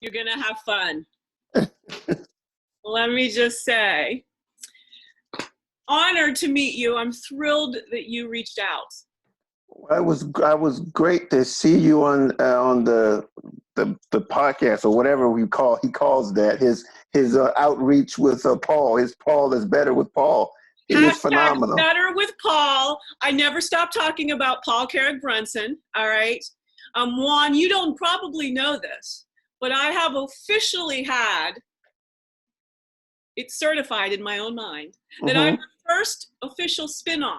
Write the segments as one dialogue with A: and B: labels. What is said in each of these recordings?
A: You're going to have fun. Let me just say, honored to meet you. I'm thrilled that you reached out.
B: Well, I was great to see you on the podcast or whatever he calls that his outreach with Paul. His Paul is better with Paul. It was phenomenal.
A: Better with Paul. I never stop talking about Paul Carrick-Brunson. All right, Juan, you don't probably know this, but I have officially had it certified in my own mind that I'm the first official spinoff.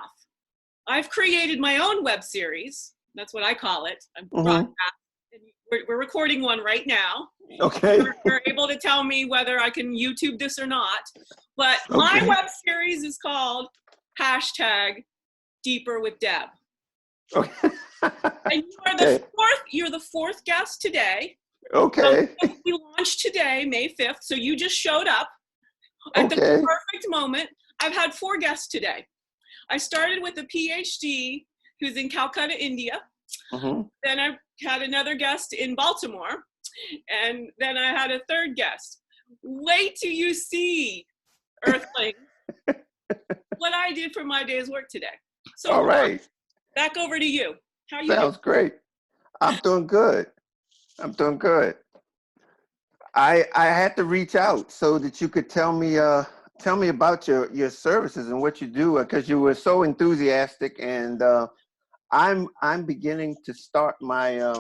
A: I've created my own web series. That's what I call it. We're recording one right now.
B: Okay.
A: You're able to tell me whether I can YouTube this or not. But my web series is called #Deeper with Deb.
B: Okay.
A: And you're the fourth guest today.
B: Okay.
A: We launched today, May 5th. So you just showed up at the perfect moment. I've had 4 guests today. I started with a PhD who's in Calcutta, India. Then I had another guest in Baltimore. And then I had a third guest. Wait till you see, Earthling, what I did for my day's work today. So,
B: all right.
A: Back over to you. How are you
B: Sounds great. I'm doing good. I had to reach out so that you could tell me about your services and what you do, because you were so enthusiastic, and I'm beginning to start my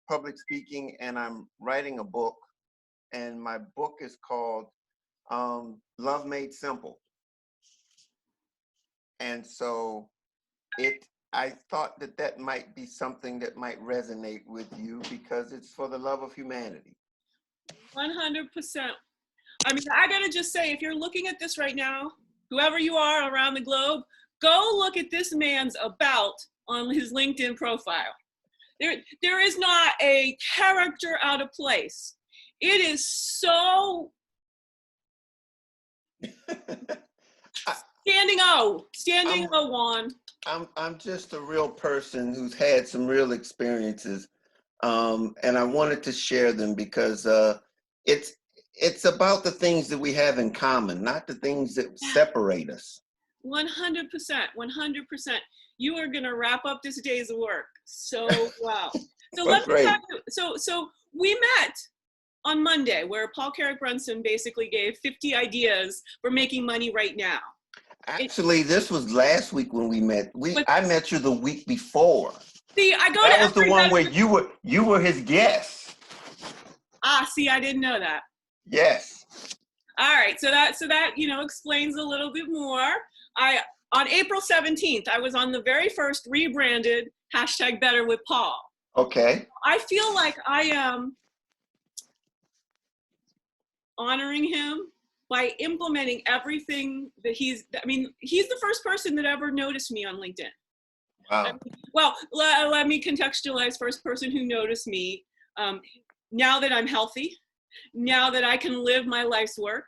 B: public speaking, and I'm writing a book, and my book is called Love Made Simple. And so I thought that might be something that might resonate with you, because it's for the love of humanity.
A: 100%. I mean, I gotta just say, if you're looking at this right now, whoever you are around the globe, go look at this man's about on his LinkedIn profile. There is not a character out of place. It is so standing O, Juan.
B: I'm just a real person who's had some real experiences, and I wanted to share them because it's about the things that we have in common, not the things that separate us.
A: 100%. You are gonna wrap up this day's work so well. So let me tell you. So we met on Monday, where Paul Carrick-Brunson basically gave 50 ideas for making money right now.
B: Actually, this was last week when we met. I met you the week before.
A: See,
B: that was the one where you were his guest.
A: See, I didn't know that.
B: Yes.
A: All right, so that explains a little bit more. On April 17th, I was on the very first rebranded #Better with Paul.
B: Okay.
A: I feel like I am honoring him by implementing everything that he's the first person that ever noticed me on LinkedIn.
B: Wow.
A: Well, let me contextualize. First person who noticed me. Now that I'm healthy, now that I can live my life's work.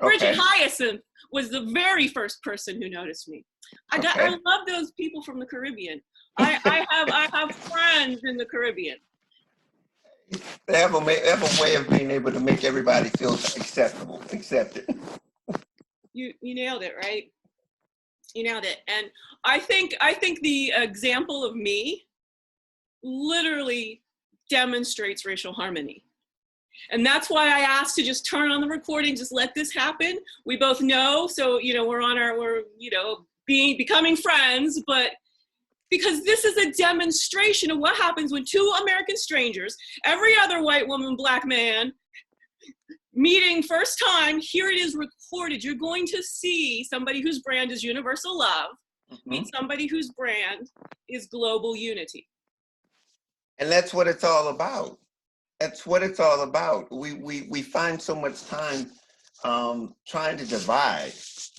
A: Bridget Hyacinth was the very first person who noticed me. I love those people from the Caribbean. I have friends in the Caribbean.
B: They have a way of being able to make everybody feel accepted.
A: You nailed it, right? You nailed it. And I think the example of me literally demonstrates racial harmony. And that's why I asked to just turn on the recording, just let this happen. We both know, so we're becoming friends, but because this is a demonstration of what happens when 2 American strangers, every other white woman, black man, meeting first time, here it is recorded. You're going to see somebody whose brand is universal love, meet somebody whose brand is global unity.
B: And that's what it's all about. That's what it's all about. We find so much time trying to divide.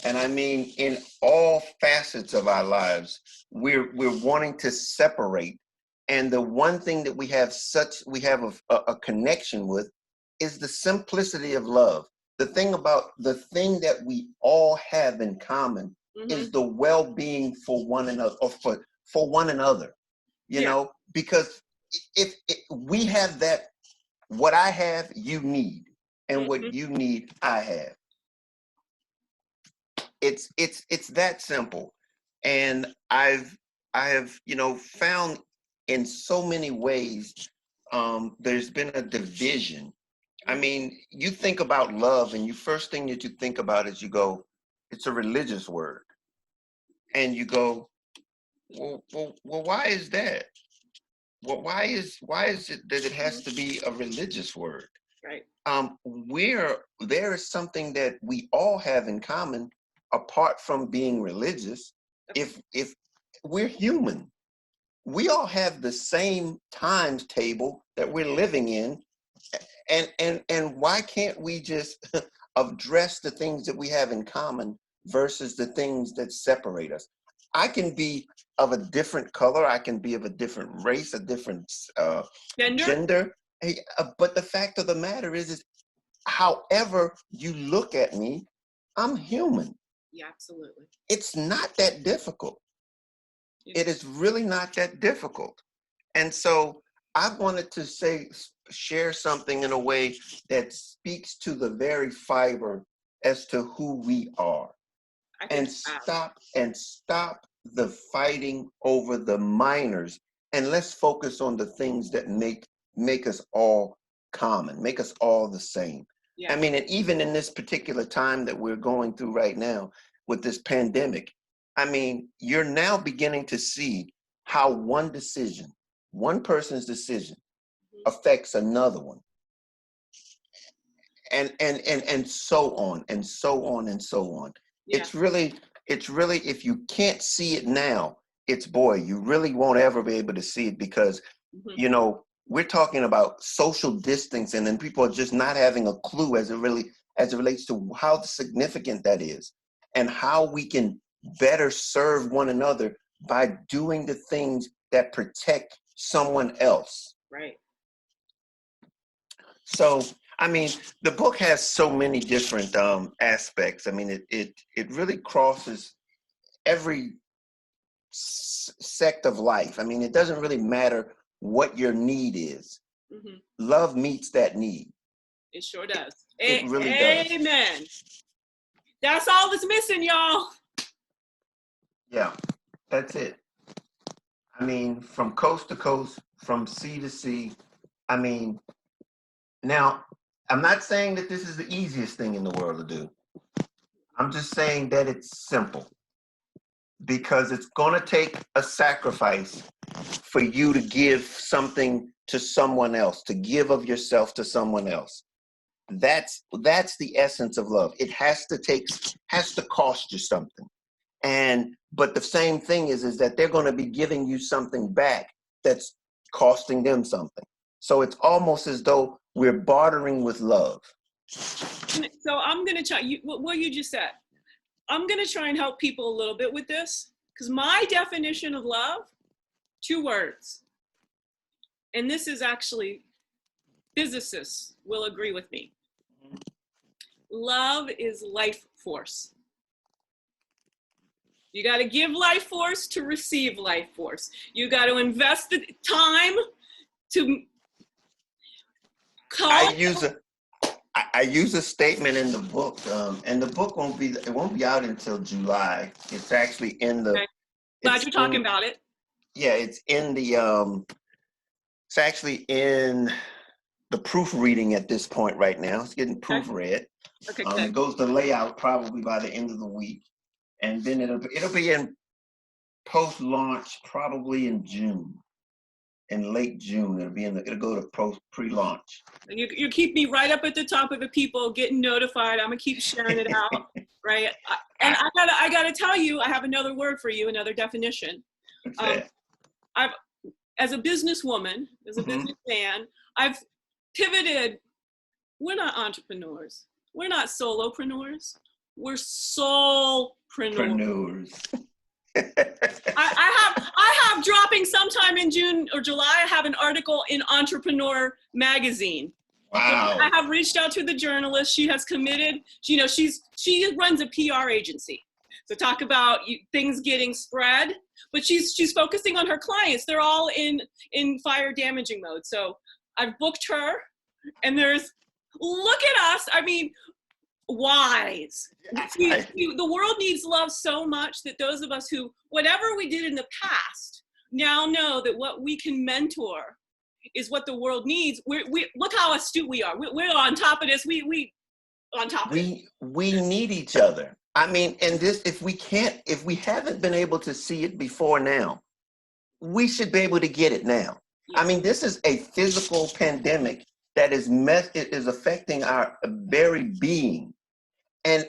B: And I mean, in all facets of our lives, we're wanting to separate. And the one thing that we have a connection with is the simplicity of love. The thing that we all have in common is the well-being for one another, or for one another, you know, because if we have that what I have, you need, and what
A: Mhm.
B: you need, I have. It's that simple. And I have, you know, found in so many ways, there's been a division. I mean, you think about love, and you first thing that you think about is you go, it's a religious word, and you go, well, why is that? Well, why is it that it has to be a religious word?
A: Right.
B: Where there is something that we all have in common, apart from being religious. If we're human, we all have the same times table that we're living in, and why can't we just address the things that we have in common versus the things that separate us? I can be of a different color, I can be of a different race, a different
A: Gender?
B: gender. Hey, but the fact of the matter is however you look at me, I'm human.
A: Yeah, absolutely.
B: It's not that difficult. It is really not that difficult. And so I wanted to share something in a way that speaks to the very fiber as to who we are,
A: I think
B: and stop the fighting over the minors, and let's focus on the things that make us all common, make us all the same.
A: yeah.
B: I mean, and even in this particular time that we're going through right now with this pandemic, I mean, you're now beginning to see how one decision, one person's decision, affects another one, and so on and so on and so on.
A: Yeah.
B: It's really, if you can't see it now, it's, boy, you really won't ever be able to see it, because you know, we're talking about social distancing, and people are just not having a clue as it relates to how significant that is, and how we can better serve one another by doing the things that protect someone else.
A: Right.
B: So, I mean, the book has so many different aspects. I mean, it really crosses every sect of life. I mean, it doesn't really matter what your need is. Love meets that need.
A: It sure does.
B: It really does.
A: Amen. That's all that's missing, y'all.
B: Yeah, that's it. I mean, from coast to coast, from sea to sea. I mean, now, I'm not saying that this is the easiest thing in the world to do. I'm just saying that it's simple, because it's going to take a sacrifice for you to give something to someone else, to give of yourself to someone else. That's the essence of love. It has to cost you something. But the same thing is that they're going to be giving you something back that's costing them something. So it's almost as though we're bartering with love.
A: So I'm going to try what you just said. I'm going to try and help people a little bit with this, because my definition of love, 2 words. And this is actually, physicists will agree with me. Love is life force. You got to give life force to receive life force. You got to invest the time to call.
B: I use a statement in the book, and the book won't be out until July. It's actually in the.
A: Okay. Glad you're talking about it.
B: Yeah, it's in the. It's actually in the proofreading at this point right now. It's getting proofread.
A: Okay,
B: it goes to layout probably by the end of the week, and then it'll be in post-launch probably in June. In late June, it'll go to pre-launch.
A: You keep me right up at the top of the people getting notified. I'm gonna keep sharing it out, right? And I gotta tell you, I have another word for you, another definition.
B: What's that?
A: As a businesswoman, as a businessman, I've pivoted. We're not entrepreneurs. We're not solopreneurs. We're soulpreneurs. I have dropping sometime in June or July. I have an article in Entrepreneur magazine.
B: Wow.
A: I have reached out to the journalist. She has committed. You know, she runs a PR agency. So talk about things getting spread, but she's focusing on her clients. They're all in fire damaging mode. So I've booked her. And there's, look at us. I mean, wise. See, the world needs love so much that those of us who, whatever we did in the past, now know that what we can mentor is what the world needs. We look how astute we are. We're on top of this. We on top of it.
B: We need each other. I mean, and this, if we haven't been able to see it before now, we should be able to get it now.
A: Yeah.
B: I mean, this is a physical pandemic that is affecting our very being. And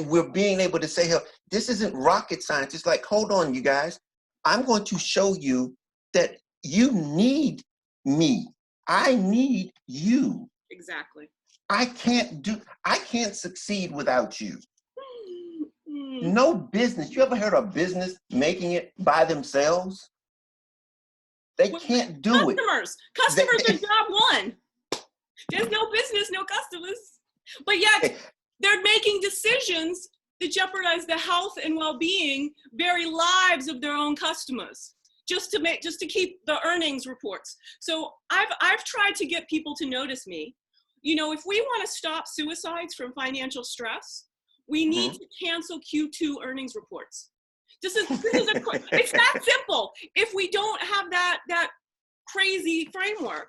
B: we're being able to say, hey, this isn't rocket science. It's like, hold on, you guys. I'm going to show you that you need me. I need you.
A: Exactly.
B: I can't succeed without you. No business. You ever heard of business making it by themselves? They can't do it.
A: Customers are job one. There's no business, no customers. But yet they're making decisions that jeopardize the health and well-being, very lives of their own customers, just to keep the earnings reports. So I've tried to get people to notice me. You know, if we want to stop suicides from financial stress, we need to cancel Q2 earnings reports. It's that simple. If we don't have that crazy framework,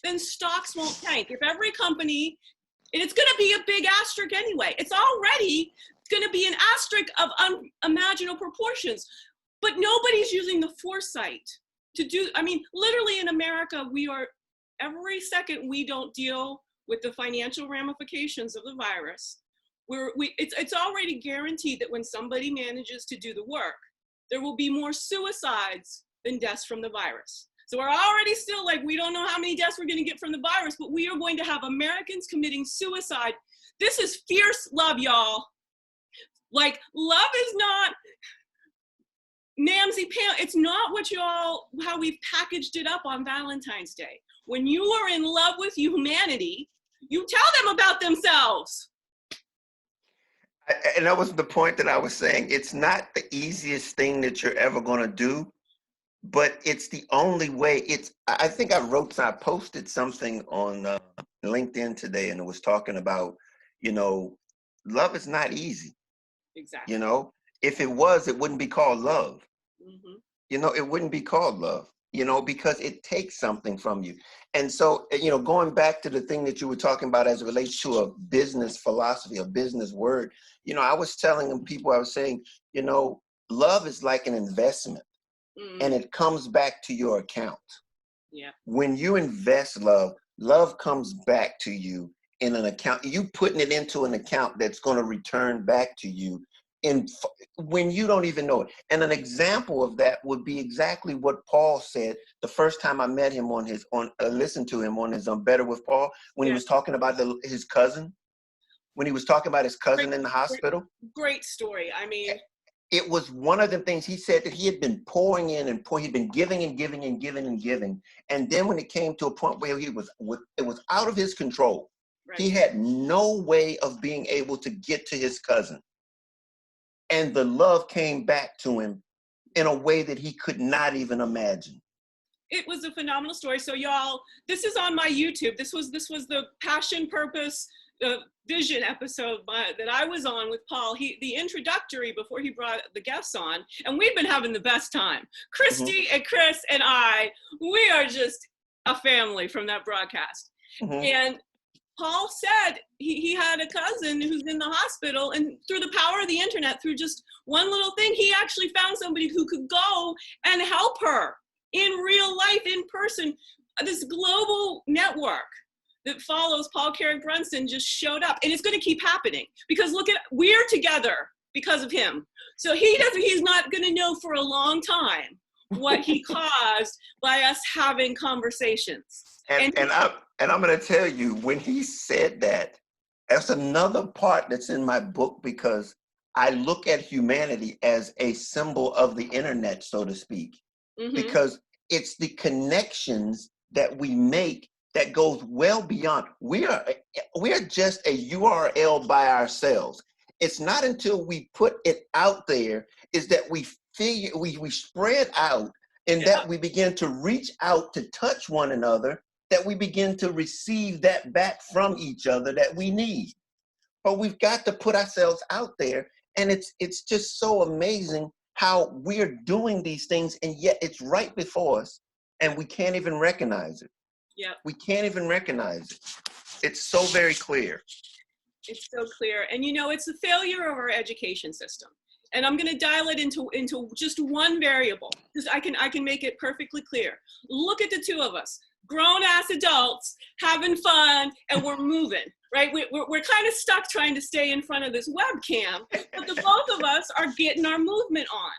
A: then stocks won't tank. If every company, and it's going to be a big asterisk anyway. It's already going to be an asterisk of unimaginable proportions, but nobody's using the foresight to do. I mean, literally in America, every second we don't deal with the financial ramifications of the virus, it's already guaranteed that when somebody manages to do the work, there will be more suicides than deaths from the virus. So we're already still like, we don't know how many deaths we're going to get from the virus, but we are going to have Americans committing suicide. This is fierce love, y'all. Like, love is not Namsy Pam. It's not how we've packaged it up on Valentine's Day. When you are in love with humanity, you tell them about themselves.
B: And that was the point that I was saying. It's not the easiest thing that you're ever going to do, but it's the only way. I think I posted something on LinkedIn today, and it was talking about, love is not easy.
A: Exactly.
B: If it was, it wouldn't be called love.
A: Mm-hmm.
B: It wouldn't be called love, because it takes something from you. And so, going back to the thing that you were talking about as it relates to a business philosophy, a business word, I was telling people, I was saying, love is like an investment. And it comes back to your account.
A: Yeah. When
B: you invest love comes back to you in an account. You putting it into an account that's going to return back to you when you don't even know it. And an example of that would be exactly what Paul said the first time I met him listened to him on his Better with Paul, when he was talking about his cousin, when he was talking about his cousin in the hospital.
A: Great story. I mean,
B: it was one of the things he said, that he had been pouring in and he'd been giving and giving and giving and giving. And then when it came to a point where it was out of his control, right. He had no way of being able to get to his cousin. And the love came back to him in a way that he could not even imagine.
A: It was a phenomenal story. So y'all, this is on my YouTube. This was the Passion, Purpose, Vision episode that I was on with Paul. The introductory before he brought the guests on, and we've been having the best time. Christy and Chris and I, we are just a family from that broadcast. And Paul said he had a cousin who's in the hospital, and through the power of the internet, through just one little thing, he actually found somebody who could go and help her in real life, in person. This global network that follows Paul Carrick Brunson just showed up, and it's going to keep happening because we're together because of him. So he's not going to know for a long time what he caused by us having conversations.
B: And I'm going to tell you, when he said that, that's another part that's in my book, because I look at humanity as a symbol of the internet, so to speak, because it's the connections that we make that goes well beyond. We are just a URL by ourselves. It's not until we put it out there is that we spread out, and that we begin to reach out to touch one another that we begin to receive that back from each other that we need. But we've got to put ourselves out there. And it's just so amazing how we're doing these things, and yet it's right before us, and we can't even recognize it.
A: Yeah.
B: We can't even recognize it. It's so very clear.
A: It's so clear. And you know, it's the failure of our education system. And I'm going to dial it into just one variable, because I can make it perfectly clear. Look at the two of us, grown-ass adults having fun, and we're moving, right? We're kind of stuck trying to stay in front of this webcam, but the both of us are getting our movement on.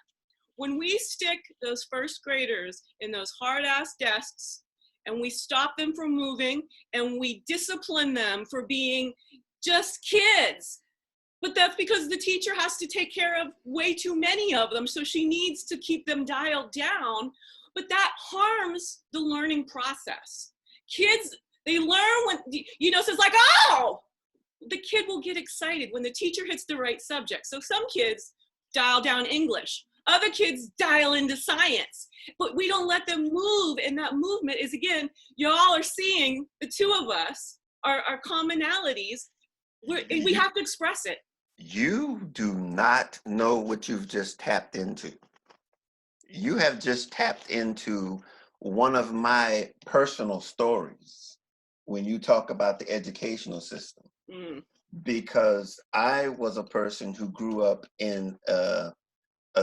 A: When we stick those first graders in those hard-ass desks, and we stop them from moving, and we discipline them for being just kids, but that's because the teacher has to take care of way too many of them, so she needs to keep them dialed down. But that harms the learning process. Kids, they learn when, you know, so it's like, oh, the kid will get excited when the teacher hits the right subject. So some kids dial down English, other kids dial into science, but we don't let them move. And that movement is, again, y'all are seeing the two of us, our commonalities. We have to express it.
B: You do not know what you've just tapped into. You have just tapped into one of my personal stories when you talk about the educational system. Because I was a person who grew up in a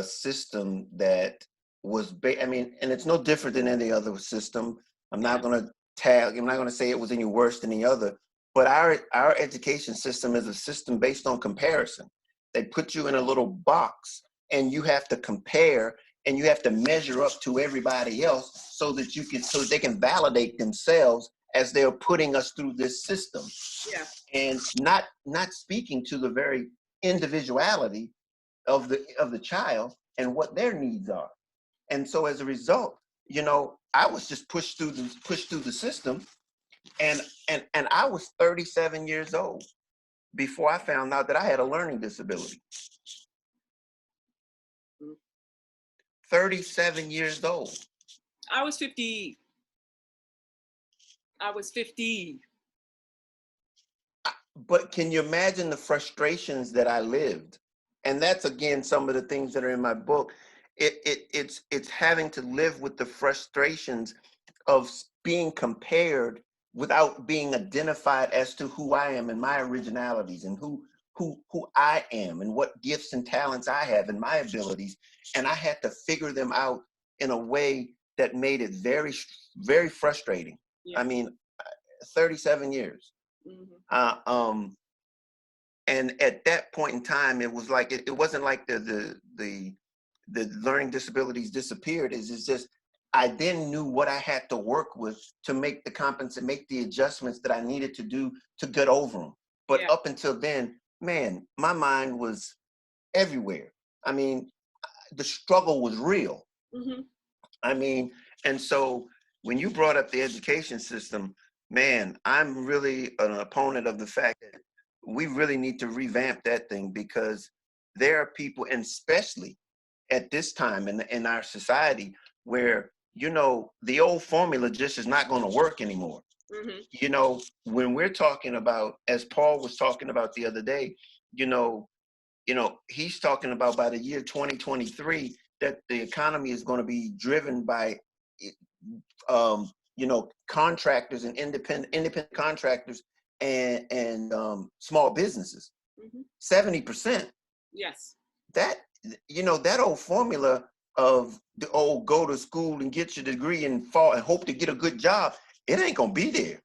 B: system that was, and it's no different than any other system. I'm not going to say it was any worse than the other. But our education system is a system based on comparison. They put you in a little box, and you have to compare, and you have to measure up to everybody else so that they can validate themselves as they're putting us through this system.
A: Yeah.
B: And not speaking to the very individuality of the child and what their needs are. And so as a result, you know, I was just pushed through the system. And I was 37 years old before I found out that I had a learning disability. 37 years old.
A: I was 50.
B: But can you imagine the frustrations that I lived? And that's, again, some of the things that are in my book. It's having to live with the frustrations of being compared without being identified as to who I am and my originalities and who I am and what gifts and talents I have and my abilities. And I had to figure them out in a way that made it very, very frustrating. Yeah. I mean, 37 years. Mm-hmm. And at that point in time, it was like, it wasn't like the learning disabilities disappeared. It's just, I then knew what I had to work with to make the adjustments that I needed to do to get over them. But yeah. Up until then, man, my mind was everywhere. I mean, the struggle was real. Mm-hmm. I mean, and so when you brought up the education system, man, I'm really an opponent of the fact that we really need to revamp that thing, because there are people, and especially at this time in our society, where, you know, the old formula just is not going to work anymore. Mm-hmm. You know, when we're talking about, as Paul was talking about the other day, you know, he's talking about by the year 2023 that the economy is going to be driven by, you know, contractors and independent contractors and small businesses. Mm-hmm. 70%.
A: Yes.
B: That, you know, that old formula of the old go to school and get your degree and fall and hope to get a good job, it ain't gonna be there.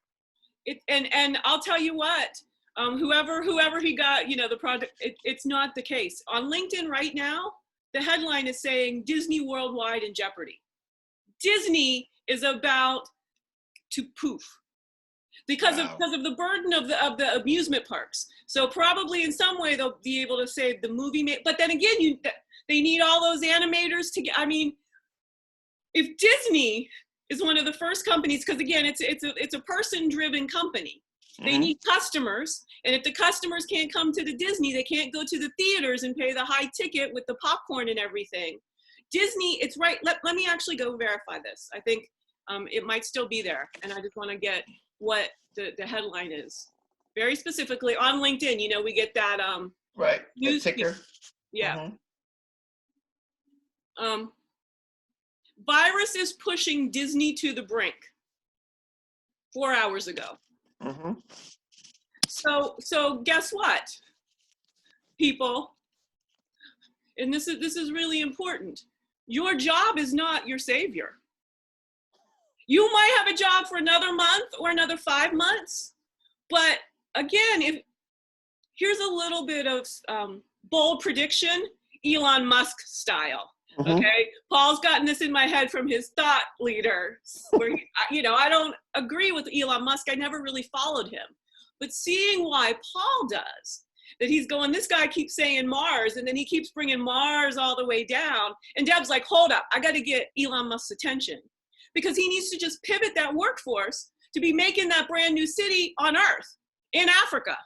A: And I'll tell you what, whoever he got, you know, the project, it's not the case. On LinkedIn right now, the headline is saying Disney Worldwide in jeopardy. Disney is about to poof because wow. of the burden of the amusement parks. So probably in some way they'll be able to save the movie, but then again, they need all those animators to get. I mean, if Disney is one of the first companies, because again, it's a person-driven company. They need customers, and if the customers can't come to the Disney, they can't go to the theaters and pay the high ticket with the popcorn and everything. Disney, it's right. Let me actually go verify this. I think It might still be there, and I just want to get what the headline is. Very specifically on LinkedIn, you know, we get that
B: Right. The
A: news
B: ticker.
A: yeah. Virus is pushing Disney to the brink. 4 hours ago. So guess what, people? And this is really important. Your job is not your savior. You might have a job for another month or another 5 months, but again, here's a little bit of bold prediction, Elon Musk style. Okay, Paul's gotten this in my head from his thought leaders, where you know, I don't agree with Elon Musk. I never really followed him, but seeing why Paul does, that he's going, this guy keeps saying Mars, and then he keeps bringing Mars all the way down. And Deb's like, hold up, I got to get Elon Musk's attention, because he needs to just pivot that workforce to be making that brand new city on Earth in Africa.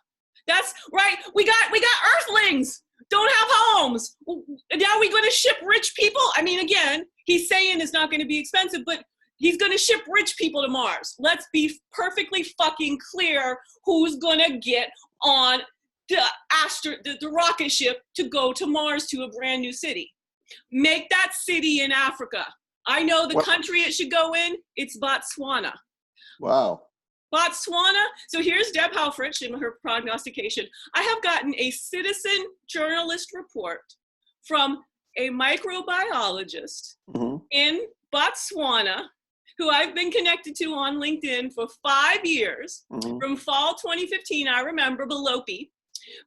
A: That's right. We got Earthlings. Don't have homes. Now we're going to ship rich people. I mean, again, he's saying it's not going to be expensive, but he's going to ship rich people to Mars. Let's be perfectly fucking clear who's going to get on the rocket ship to go to Mars, to a brand new city. Make that city in Africa. I know the country it should go in. It's Botswana.
B: Wow.
A: Botswana. So here's Deb Halfrich in her prognostication. I have gotten a citizen journalist report from a microbiologist in Botswana, who I've been connected to on LinkedIn for 5 years, from fall 2015, I remember Belopi,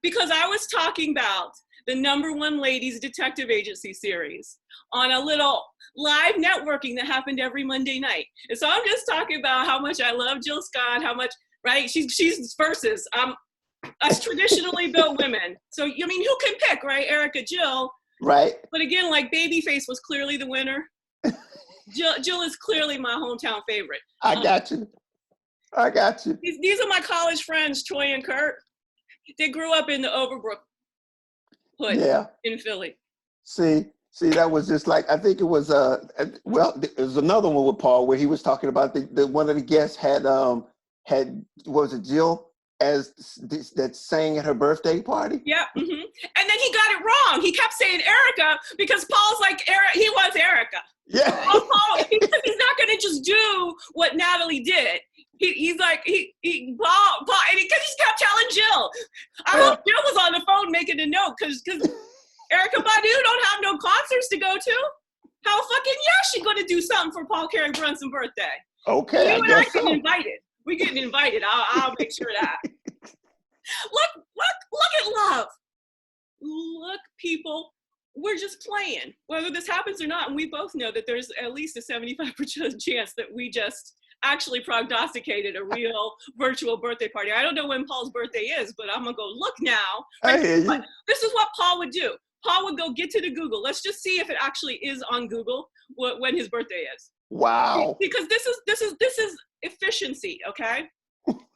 A: because I was talking about the #1 Ladies Detective Agency series on a little live networking that happened every Monday night. And so I'm just talking about how much I love Jill Scott, how much, right? She's versus us traditionally built women. So, I mean, who can pick, right? Erica, Jill. Right. But again, like Babyface was clearly the winner. Jill is clearly my hometown favorite.
B: I got you.
A: These are my college friends, Troy and Kurt. They grew up in the Overbrook hood in Philly. See,
B: that was just like, I think it was, there's another one with Paul where he was talking about the one of the guests had was it Jill that sang at her birthday party?
A: Yeah. And then he got it wrong. He kept saying Erica because Paul's like, he was Erica.
B: Yeah.
A: Paul, because he's not going to just do what Natalie did. He's like, Paul, and because he kept telling Jill. I hope Jill was on the phone making a note, because Erica Badu don't have no concerts to go to. How fucking she gonna do something for Paul Carey Brunson's birthday?
B: Okay,
A: you and I getting invited. We getting invited. I'll make sure that. Look at love. Look, people, we're just playing. Whether this happens or not, and we both know that there's at least a 75% chance that we just actually prognosticated a real virtual birthday party. I don't know when Paul's birthday is, but I'm gonna go look now.
B: I hear you.
A: This is what Paul would do. Paul would go get to the Google. Let's just see if it actually is on Google when his birthday is.
B: Wow.
A: Because this is efficiency, okay?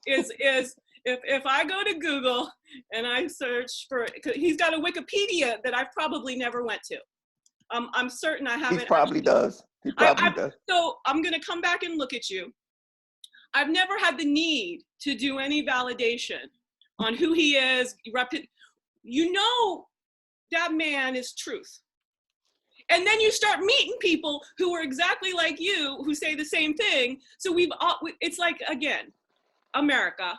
A: If I go to Google and I search for, he's got a Wikipedia that I've probably never went to. I'm certain I haven't.
B: He probably does.
A: So I'm gonna come back and look at you. I've never had the need to do any validation on who he is. You know, that man is truth. And then you start meeting people who are exactly like you, who say the same thing. So it's like, again, America,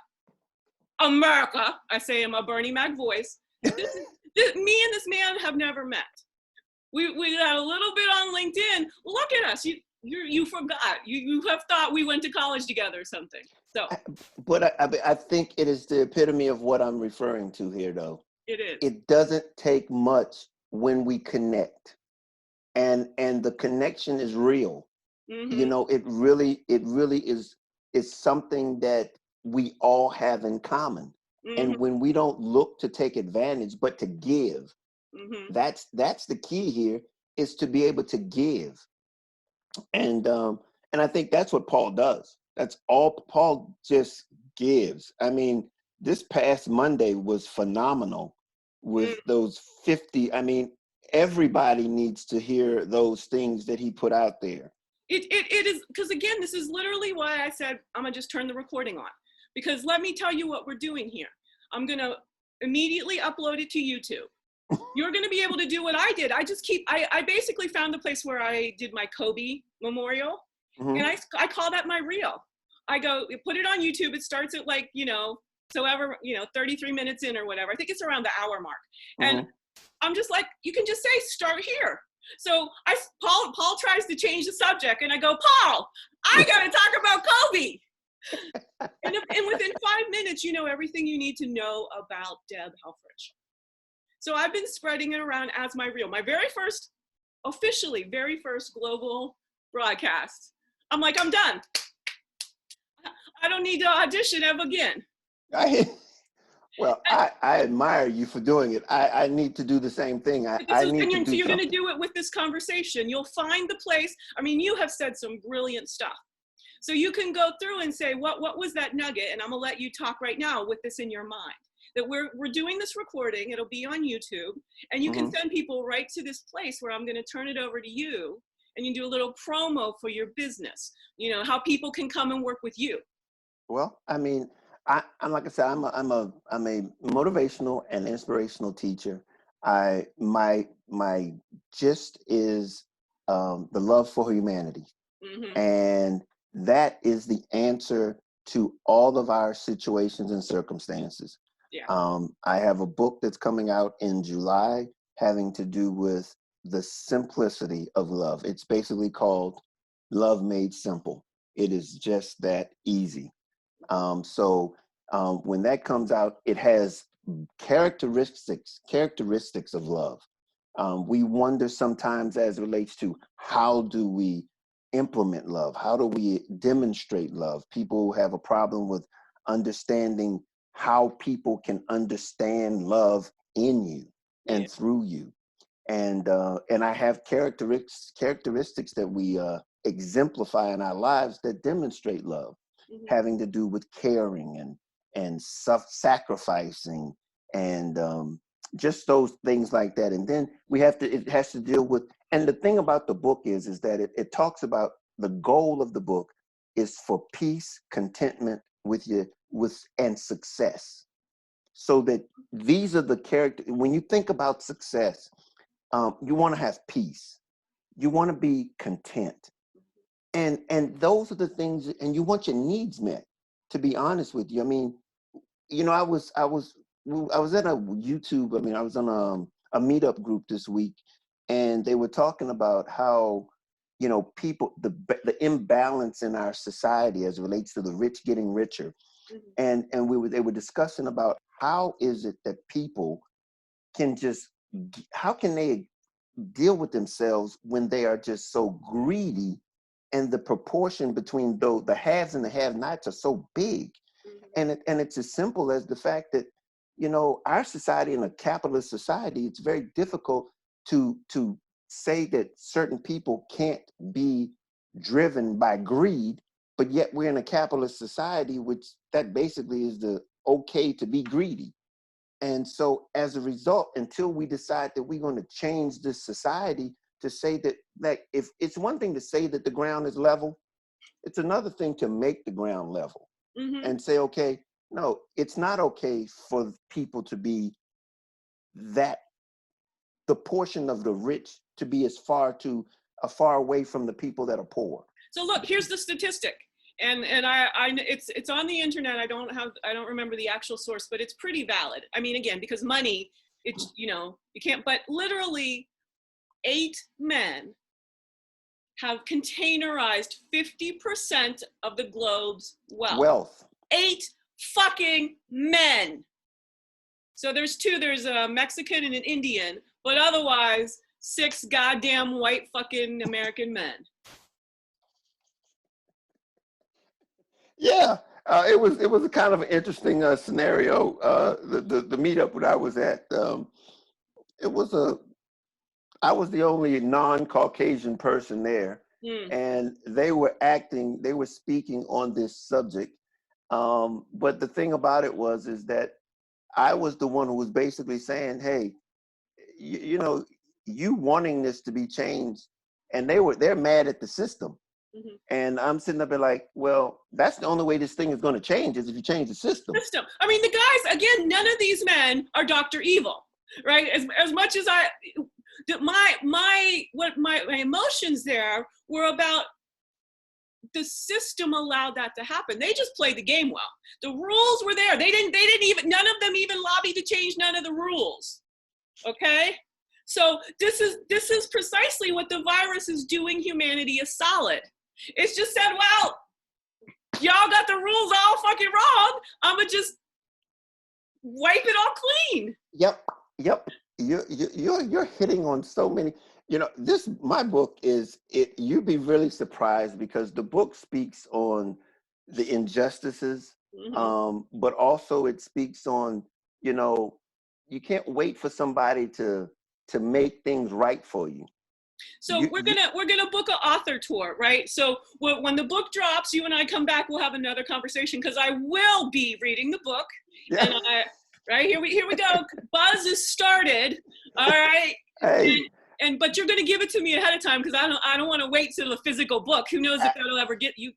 A: I say in my Bernie Mac voice, me and this man have never met. We got a little bit on LinkedIn. Look at us. You forgot. You have thought we went to college together or something. So.
B: But I think it is the epitome of what I'm referring to here, though.
A: It is.
B: It doesn't take much when we connect, and the connection is real. You know, it really is something that we all have in common. And when we don't look to take advantage, but to give, that's the key here, is to be able to give. And I think that's what Paul does. That's all Paul just gives. I mean, this past Monday was phenomenal with those 50. I mean, everybody needs to hear those things that he put out there.
A: It is, because again, this is literally why I said I'm gonna just turn the recording on, because let me tell you what we're doing here. I'm gonna immediately upload it to YouTube. You're gonna be able to do what I did. I basically found the place where I did my Kobe memorial, and I call that my reel. I go put it on YouTube. It starts at like, so ever, 33 minutes in or whatever. I think it's around the hour mark. And I'm just like, you can just say start here. So Paul tries to change the subject, and I go, Paul, I gotta talk about Kobe. and within 5 minutes, you know everything you need to know about Deb Helfrich. So I've been spreading it around as my reel. My very first global broadcast. I'm like, I'm done. I don't need to audition ever again.
B: I admire you for doing it. I need to do the same thing.
A: You're going to do it with this conversation. You'll find the place. I mean, you have said some brilliant stuff. So you can go through and say, what was that nugget? And I'm going to let you talk right now with this in your mind. That we're doing this recording. It'll be on YouTube. And you can send people right to this place where I'm going to turn it over to you. And you do a little promo for your business. How people can come and work with you.
B: Well, I mean, I'm like I said, I'm a motivational and inspirational teacher. My gist is the love for humanity, and that is the answer to all of our situations and circumstances.
A: Yeah.
B: I have a book that's coming out in July having to do with the simplicity of love. It's basically called Love Made Simple. It is just that easy. So when that comes out, it has characteristics of love. We wonder sometimes as it relates to how do we implement love? How do we demonstrate love? People have a problem with understanding how people can understand love in you and through you. And I have characteristics that we exemplify in our lives that demonstrate love, having to do with caring and self-sacrificing and just those things like that. And then it has to deal with, and the thing about the book is that it talks about the goal of the book is for peace, contentment and success. So that these are the characters, when you think about success, you want to have peace. You want to be content. And those are the things, and you want your needs met, to be honest with you. I mean, I was at a YouTube, I was on a meetup group this week, and they were talking about how, people, the imbalance in our society as it relates to the rich getting richer. And they were discussing about how is it that people how can they deal with themselves when they are just so greedy, and the proportion between the haves and the have-nots are so big. And it's as simple as the fact that, our society, in a capitalist society, it's very difficult to say that certain people can't be driven by greed, but yet we're in a capitalist society, which that basically is the okay to be greedy. And so as a result, until we decide that we're going to change this society to say that if it's one thing to say that the ground is level, it's another thing to make the ground level and say, okay, no, it's not okay for people to be the portion of the rich to be as far away from the people that are poor.
A: So look, here's the statistic. And it's on the internet. I don't remember the actual source, but it's pretty valid. I mean, again, because money, it's, you can't, but literally 8 men have containerized 50% of the globe's wealth. 8 fucking men. So there's 2, there's a Mexican and an Indian, but otherwise 6 goddamn white fucking American men.
B: Yeah, it was a kind of an interesting scenario. The meetup that I was at, I was the only non-Caucasian person there, and they were speaking on this subject. But the thing about it is that I was the one who was basically saying, hey, you wanting this to be changed, and they're mad at the system.
A: Mhm.
B: And I'm sitting up there like, well, that's the only way this thing is going to change is if you change the system.
A: I mean, the guys, again, none of these men are Dr. Evil, right? As much as my emotions there were about the system allowed that to happen. They just played the game well. The rules were there. They didn't even, none of them even lobbied to change none of the rules. Okay? So this is precisely what the virus is doing humanity a solid. It's just said, well, y'all got the rules all fucking wrong. I'ma just wipe it all clean.
B: Yep. You're hitting on so many. My book is it. You'd be really surprised because the book speaks on the injustices, but also it speaks on, you can't wait for somebody to make things right for you.
A: So we're gonna book an author tour, right? So when the book drops, you and I come back, we'll have another conversation because I will be reading the book. Yeah. And right here we go. Buzz is started. All right.
B: Hey.
A: But you're gonna give it to me ahead of time because I don't want to wait till the physical book. Who knows if that'll ever get you.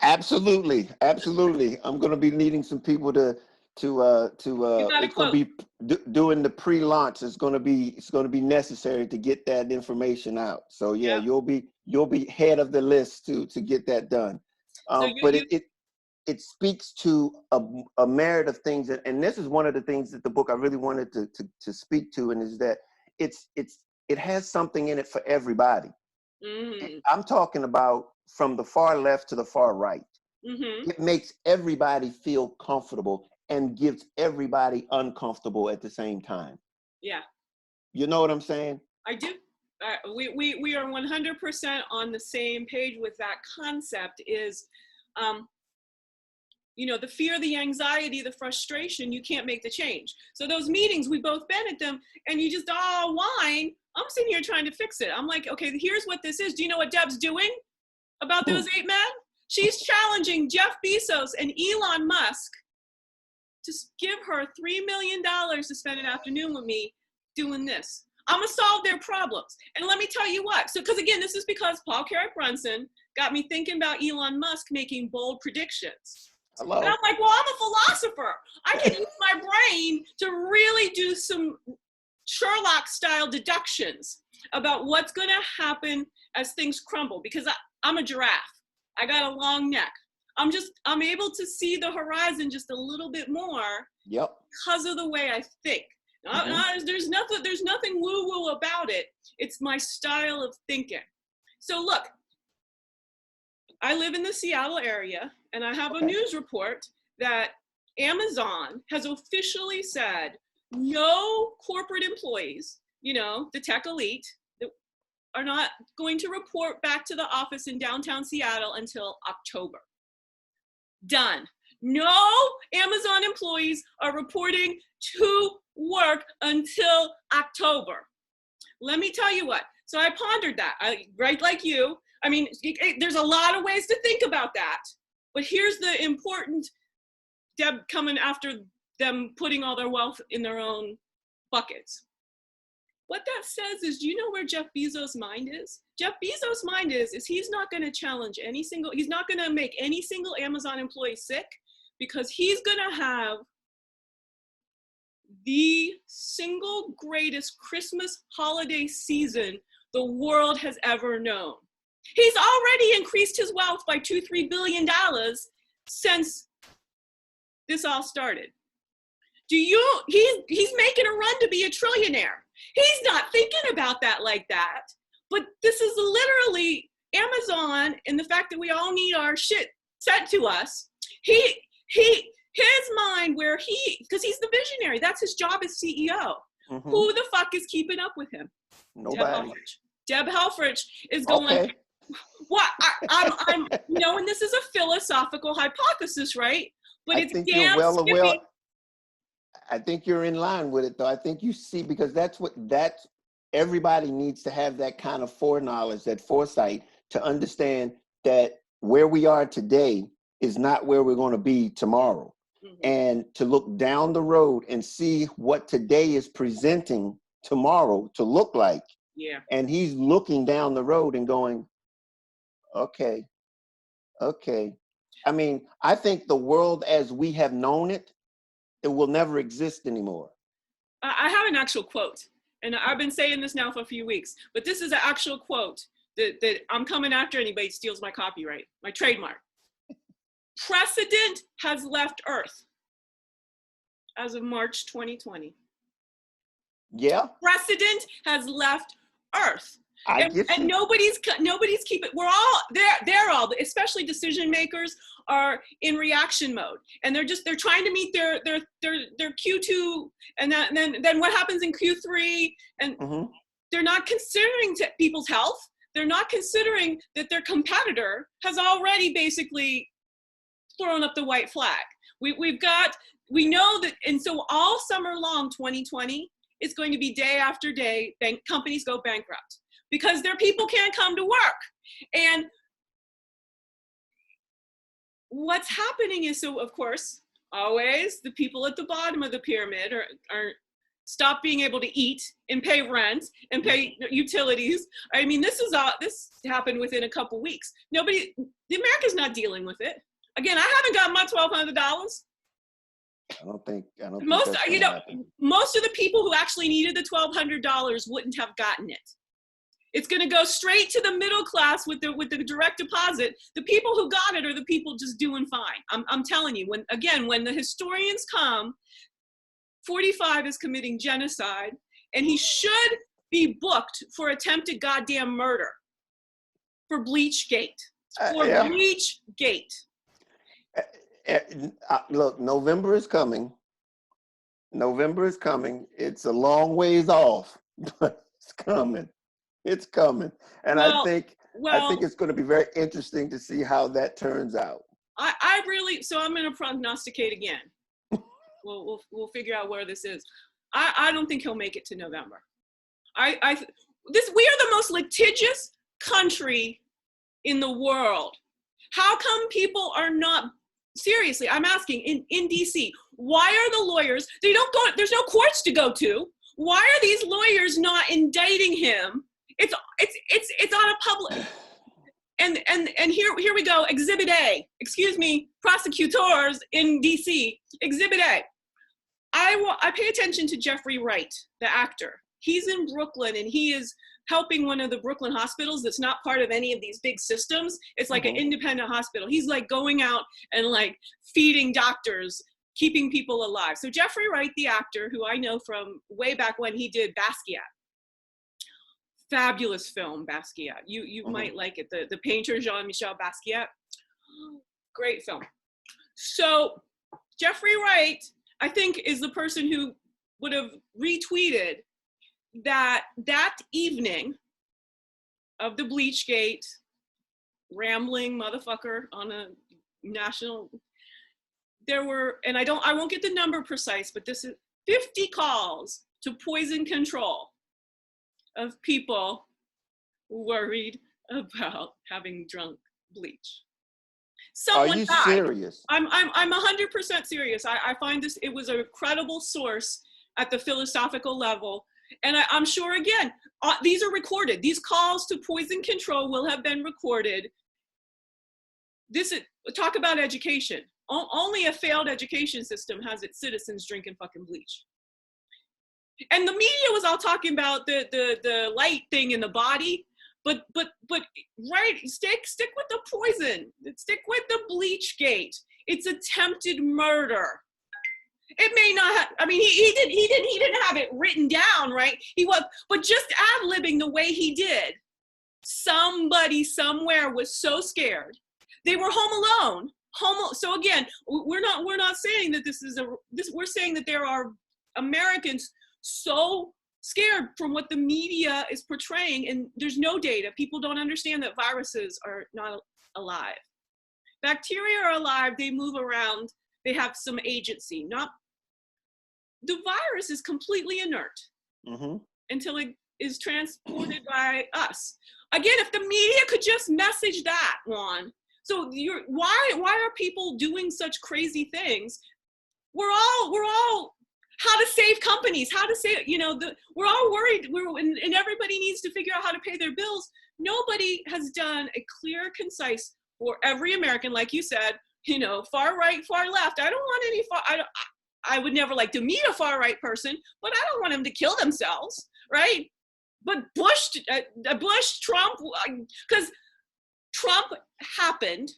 B: Absolutely. I'm gonna be needing some people to it's going to be doing the pre-launch. It's going to be necessary to get that information out. So yeah, you'll be head of the list to get that done. But it speaks to a merit of things, and this is one of the things that the book I really wanted to speak to, and is that it has something in it for everybody. I'm talking about from the far left to the far right. It makes everybody feel comfortable and gives everybody uncomfortable at the same time.
A: Yeah.
B: You know what I'm saying?
A: I do. We are 100% on the same page with that concept is, the fear, the anxiety, the frustration, you can't make the change. So those meetings, we've both been at them and you just whine. I'm sitting here trying to fix it. I'm like, okay, here's what this is. Do you know what Deb's doing about those 8 men? She's challenging Jeff Bezos and Elon Musk to give her $3 million to spend an afternoon with me doing this. I'm gonna solve their problems. And let me tell you what, because again, this is because Paul Carrick-Brunson got me thinking about Elon Musk making bold predictions.
B: Hello.
A: And I'm like, well, I'm a philosopher. I can use my brain to really do some Sherlock-style deductions about what's gonna happen as things crumble, because I'm a giraffe. I got a long neck. I'm able to see the horizon just a little bit more.
B: Yep.
A: Because of the way I think. There's nothing woo-woo about it. It's my style of thinking. So look, I live in the Seattle area, and I have a news report that Amazon has officially said no corporate employees, the tech elite, are not going to report back to the office in downtown Seattle until October. Done. No Amazon employees are reporting to work until October. Let me tell you what. So I pondered that, right like you. I mean, there's a lot of ways to think about that. But here's the important, Deb coming after them putting all their wealth in their own buckets. What that says is, do you know where Jeff Bezos' mind is? Jeff Bezos' mind is he's not going to challenge he's not going to make any single Amazon employee sick, because he's going to have the single greatest Christmas holiday season the world has ever known. He's already increased his wealth by $2-3 billion since this all started. He's making a run to be a trillionaire. He's not thinking about that like that. But this is literally Amazon and the fact that we all need our shit sent to us. His mind because he's the visionary. That's his job as CEO. Mm-hmm. Who the fuck is keeping up with him?
B: Nobody.
A: Deb Helfrich is going, okay. What? I'm and this is a philosophical hypothesis, right? But it's damn skippy.
B: I think you're in line with it, though. I think you see, because that's everybody needs to have that kind of foreknowledge, that foresight, to understand that where we are today is not where we're going to be tomorrow. Mm-hmm. And to look down the road and see what today is presenting tomorrow to look like.
A: Yeah.
B: And he's looking down the road and going, Okay. Okay. I mean, I think the world as we have known it, it will never exist anymore.
A: I have an actual quote, and I've been saying this now for a few weeks, but this is an actual quote that I'm coming after anybody steals my copyright, my trademark. Precedent has left Earth as of March 2020.
B: Yeah,
A: Precedent has left Earth.
B: I
A: And
B: get you.
A: nobody's keeping, we're all, they're all, especially decision makers, are in reaction mode. And they're trying to meet their Q2, and then what happens in Q3, and they're not considering people's health. They're not considering that their competitor has already basically thrown up the white flag. We know that, and so all summer long, 2020 is going to be day after day, companies go bankrupt because their people can't come to work. And what's happening is, so of course, always the people at the bottom of the pyramid are stop being able to eat and pay rent and pay utilities. I mean, this happened within a couple weeks. The America's not dealing with it. Again, I haven't got my $1,200.
B: I don't think
A: Most,
B: that's
A: you
B: gonna
A: know,
B: happen.
A: most of the people who actually needed the $1,200 wouldn't have gotten it. It's going to go straight to the middle class with the direct deposit. The people who got it are the people just doing fine. I'm telling you, when the historians come, 45 is committing genocide, and he should be booked for attempted goddamn murder for Bleachgate.
B: Yeah.
A: Bleachgate.
B: Look, November is coming. November is coming. It's a long ways off, but it's coming. It's coming. And I think it's going to be very interesting to see how that turns out.
A: So I'm going to prognosticate again. We'll figure out where this is. I don't think he'll make it to November. We are the most litigious country in the world. How come people are not, seriously, I'm asking, in DC, why are the lawyers, there's no courts to go to. Why are these lawyers not indicting him? It's on a public, and here we go, Exhibit A, excuse me, prosecutors in DC, Exhibit A. I pay attention to Jeffrey Wright, the actor. He's in Brooklyn, and he is helping one of the Brooklyn hospitals that's not part of any of these big systems. It's like an independent hospital. He's like going out and like feeding doctors, keeping people alive. So Jeffrey Wright, the actor, who I know from way back when he did Basquiat. Fabulous film, Basquiat. You might like it. The painter Jean-Michel Basquiat. Great film. So Jeffrey Wright, I think, is the person who would have retweeted that evening of the Bleachgate rambling motherfucker on a national, there were, and I won't get the number precise, but this is 50 calls to poison control of people worried about having drunk bleach. Someone
B: Are you
A: died.
B: serious?
A: I'm 100% serious. I find this, it was a credible source at the philosophical level. And I'm sure, again, these are recorded. These calls to poison control will have been recorded. Talk about education. Only a failed education system has its citizens drinking fucking bleach. And the media was all talking about the light thing in the body, but right, stick with the poison. Stick with the Bleachgate. It's attempted murder. It may not have, I mean, he didn't have it written down, right? But just ad-libbing the way he did, somebody somewhere was so scared. They were home alone. So again, we're not saying that we're saying that there are Americans so scared from what the media is portraying, and there's no data. People don't understand that viruses are not alive. Bacteria are alive, they move around, they have some agency. The virus is completely inert until it is transported by us. Again, if the media could just message that, Juan. So why are people doing such crazy things? We're all, how to save companies, how to save, we're all worried, and everybody needs to figure out how to pay their bills. Nobody has done a clear, concise, for every American, like you said, far right, far left. I don't want any I would never like to meet a far right person, but I don't want them to kill themselves, right? But Bush, Trump, because Trump happened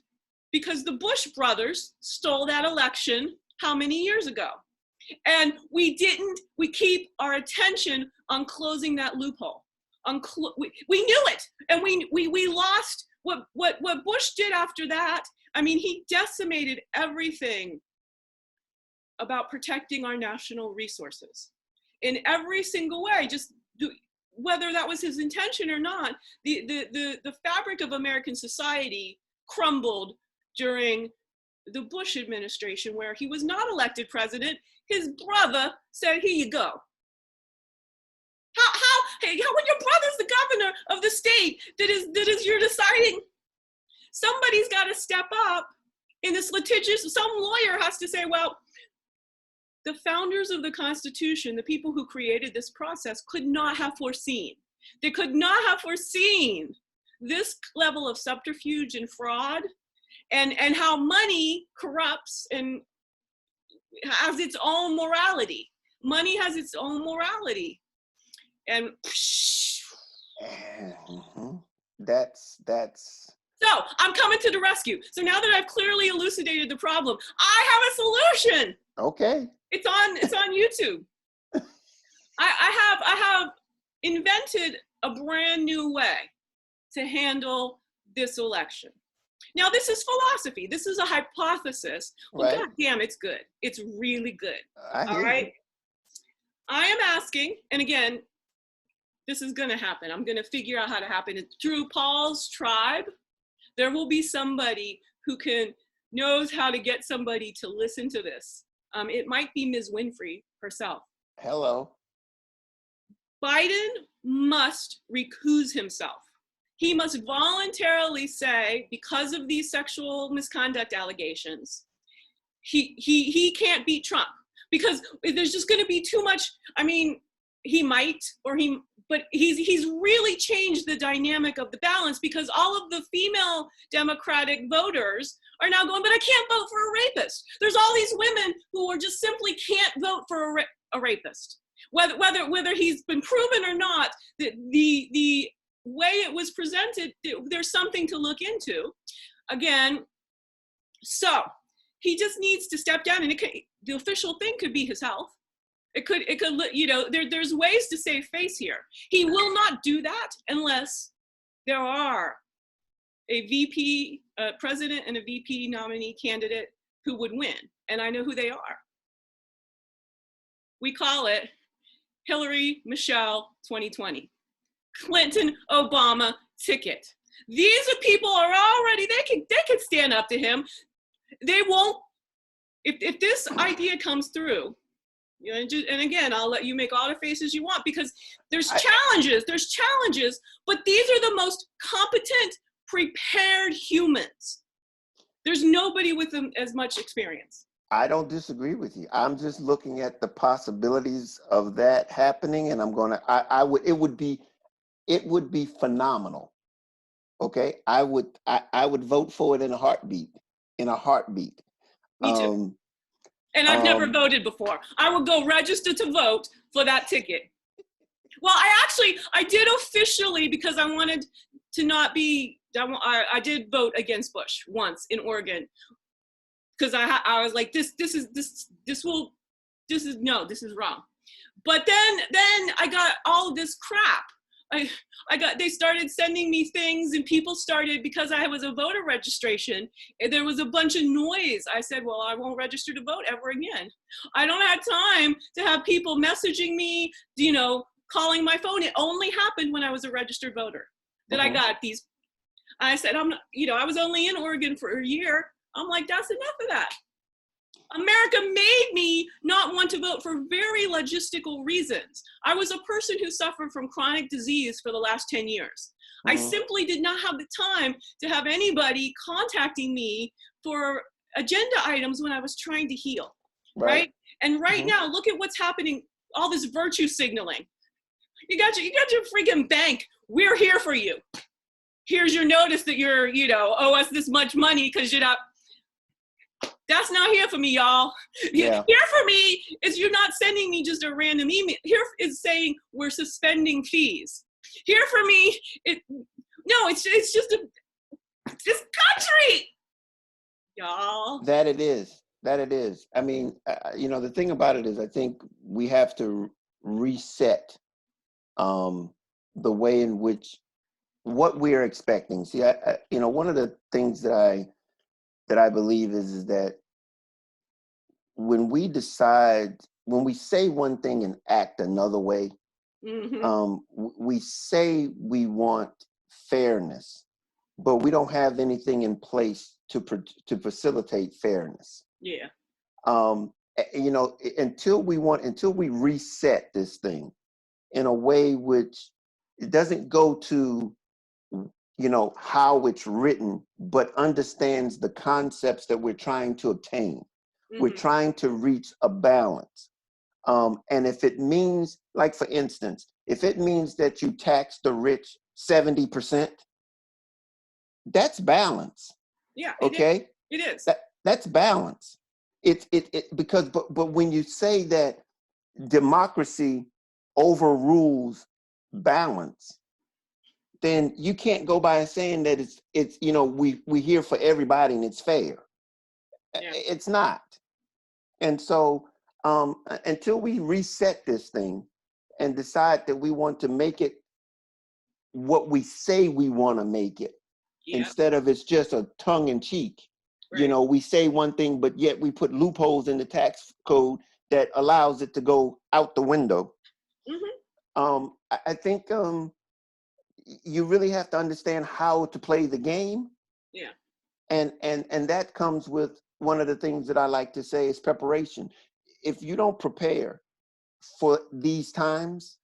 A: because the Bush brothers stole that election how many years ago? And we keep our attention on closing that loophole. We knew it, and we lost what Bush did after that. I mean, he decimated everything about protecting our national resources in every single way. Whether that was his intention or not, the fabric of American society crumbled during the Bush administration, where he was not elected president. His brother said, "Here you go." How when your brother's the governor of the state that is you're deciding, somebody's got to step up in this litigious. Some lawyer has to say, well, the founders of the Constitution, the people who created this process, could not have foreseen. They could not have foreseen this level of subterfuge and fraud, and how money corrupts and has its own morality. Money has its own morality. And
B: that's
A: so I'm coming to the rescue. So now that I've clearly elucidated the problem, I have a solution.
B: Okay.
A: It's on YouTube. I have invented a brand new way to handle this election. Now, this is philosophy. This is a hypothesis. Well, right. God damn, it's good. It's really good. All right. I am asking, and again, this is going to happen. I'm going to figure out how to happen. It's through Paul's tribe. There will be somebody who knows how to get somebody to listen to this. It might be Ms. Winfrey herself.
B: Hello.
A: Biden must recuse himself. He must voluntarily say, because of these sexual misconduct allegations, he can't beat Trump, because there's just going to be too much. I mean, he might, but he's really changed the dynamic of the balance, because all of the female Democratic voters are now going, but I can't vote for a rapist. There's all these women who are just simply can't vote for a rapist, whether he's been proven or not. The way it was presented, there's something to look into. Again, so he just needs to step down, and the official thing could be his health. It could, there's ways to save face here. He will not do that unless there are a VP, president and a VP nominee candidate who would win. And I know who they are. We call it Hillary Michelle 2020. Clinton Obama ticket. These are people are already, they can stand up to him. They won't, if this idea comes through, and again, I'll let you make all the faces you want, because there's challenges, but these are the most competent, prepared humans. There's nobody with them as much experience.
B: I don't disagree with you. I'm just looking at the possibilities of that happening, and it would be phenomenal. Okay, I would vote for it in a heartbeat.
A: Me too. And I've never voted before. I will go register to vote for that ticket. Well, I did officially, because I wanted to not be, I did vote against Bush once in Oregon, because I was like, this is wrong. But then I got all this crap. They started sending me things, and people started, because I was a voter registration, there was a bunch of noise. I said, well, I won't register to vote ever again. I don't have time to have people messaging me, calling my phone. It only happened when I was a registered voter that I got these. I said, I'm not, I was only in Oregon for a year. I'm like, that's enough of that. America made me not want to vote for very logistical reasons. I was a person who suffered from chronic disease for the last 10 years. I simply did not have the time to have anybody contacting me for agenda items when I was trying to heal, right? And right now, look at what's happening, all this virtue signaling. You got your freaking bank. We're here for you. Here's your notice that you're, owe us this much money because you're not. That's not here for me, y'all.
B: Yeah.
A: Here for me is you're not sending me just a random email. Here is saying we're suspending fees. Here for me, it's just this country, y'all.
B: That it is. I mean, the thing about it is, I think we have to reset the way in which what we are expecting. See, one of the things that I believe is that when we say one thing and act another way, we say we want fairness, but we don't have anything in place to facilitate fairness.
A: Yeah.
B: Until we reset this thing in a way which it doesn't go to how it's written, but understands the concepts that we're trying to obtain. We're trying to reach a balance. And if it means, like for instance, if it means that you tax the rich 70%, that's balance.
A: Yeah.
B: Okay.
A: It is.
B: That's balance. But when you say that democracy overrules balance, then you can't go by saying that it's we here for everybody and it's fair. Yeah. It's not. And so until we reset this thing and decide that we want to make it what we say we want to make it, instead of it's just a tongue in cheek. Right. We say one thing, but yet we put loopholes in the tax code that allows it to go out the window. I think you really have to understand how to play the game.
A: Yeah.
B: And that comes with one of the things that I like to say is preparation. If you don't prepare for these times,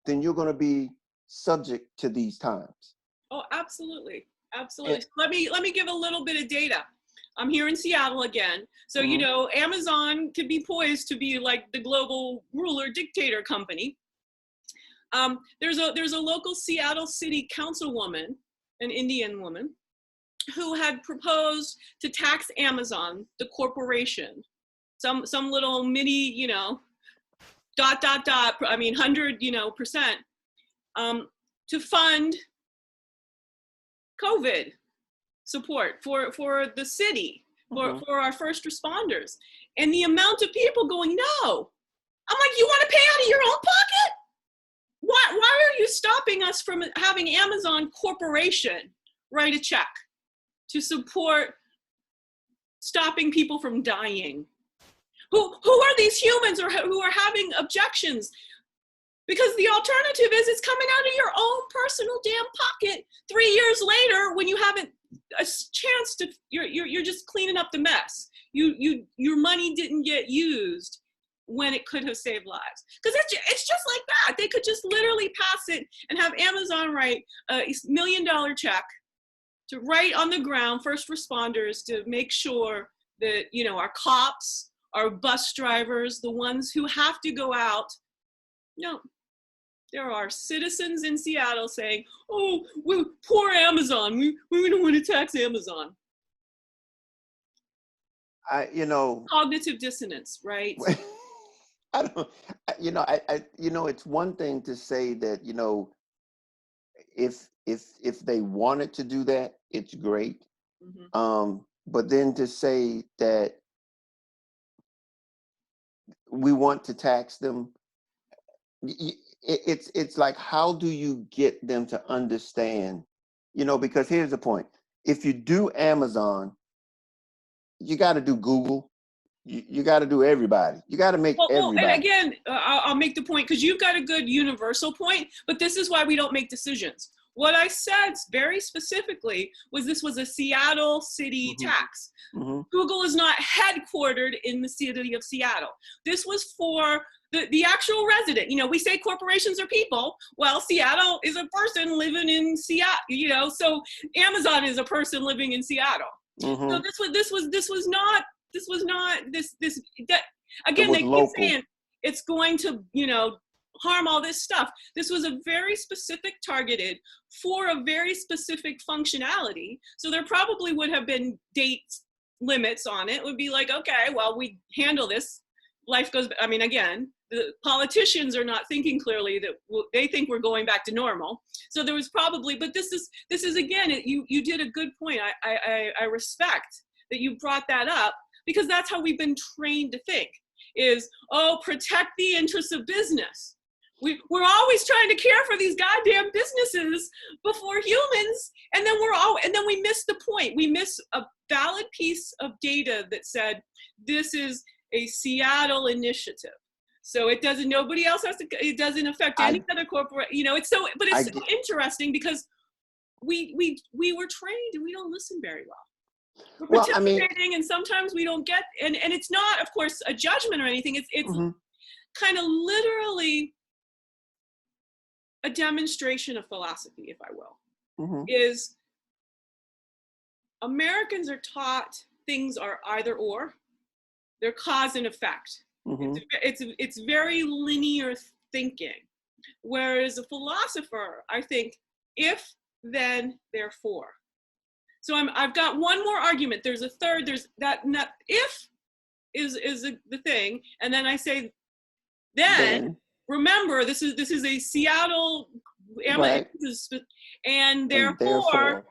B: then you're going to be subject to these times.
A: Oh, absolutely. Absolutely. Let me give a little bit of data. I'm here in Seattle again. So, Amazon could be poised to be like the global ruler dictator company. There's a local Seattle city councilwoman, an Indian woman, who had proposed to tax Amazon, the corporation, some little mini, 100%, to fund COVID support for the city, for our first responders. And the amount of people going, no. I'm like, you want to pay out of your own pocket? Why are you stopping us from having Amazon Corporation write a check to support stopping people from dying? Who are these humans who are having objections? Because the alternative is it's coming out of your own personal damn pocket 3 years later when you haven't a chance to, you're just cleaning up the mess. Your money didn't get used when it could have saved lives. Because it's just like that. They could just literally pass it and have Amazon write a $1 million check to write on the ground first responders to make sure that, our cops, our bus drivers, the ones who have to go out. No, there are citizens in Seattle saying, oh, well, poor Amazon. We don't want to tax Amazon. Cognitive dissonance, right?
B: I don't, it's one thing to say that, if they wanted to do that, it's great. But then to say that we want to tax them, it's like, how do you get them to understand? Because here's the point: if you do Amazon, you got to do Google. You got to do everybody. You got to make everybody.
A: And again, I'll make the point because you've got a good universal point, but this is why we don't make decisions. What I said very specifically was this was a Seattle city tax. Google is not headquartered in the city of Seattle. This was for the actual resident. We say corporations are people. Well, Seattle is a person living in Seattle, so Amazon is a person living in Seattle. So this was not
B: It
A: Again,
B: was
A: they keep
B: local.
A: saying it's going to, harm all this stuff. This was a very specific targeted for a very specific functionality. So there probably would have been date limits on it. It would be like, okay, well, we handle this. Life goes, I mean, again, the politicians are not thinking clearly that they think we're going back to normal. So there was probably, but this is again, you did a good point. I respect that you brought that up, because that's how we've been trained to think is, oh, protect the interests of business. We're always trying to care for these goddamn businesses before humans, and then we miss the point. We miss a valid piece of data that said this is a Seattle initiative. So it doesn't. Nobody else has to. It doesn't affect any other corporate. It's so. But it's so interesting because we were trained and we don't listen very well. We're participating, and sometimes we don't get. And it's not, of course, a judgment or anything. It's kind of literally a demonstration of philosophy, if I will, is Americans are taught things are either or, they're cause and effect. It's very linear thinking. Whereas a philosopher, I think, if, then, therefore. So I've got one more argument. There's a third, there's that, not, if is the thing, and then I say, then. Remember, this is a Seattle, right. And therefore,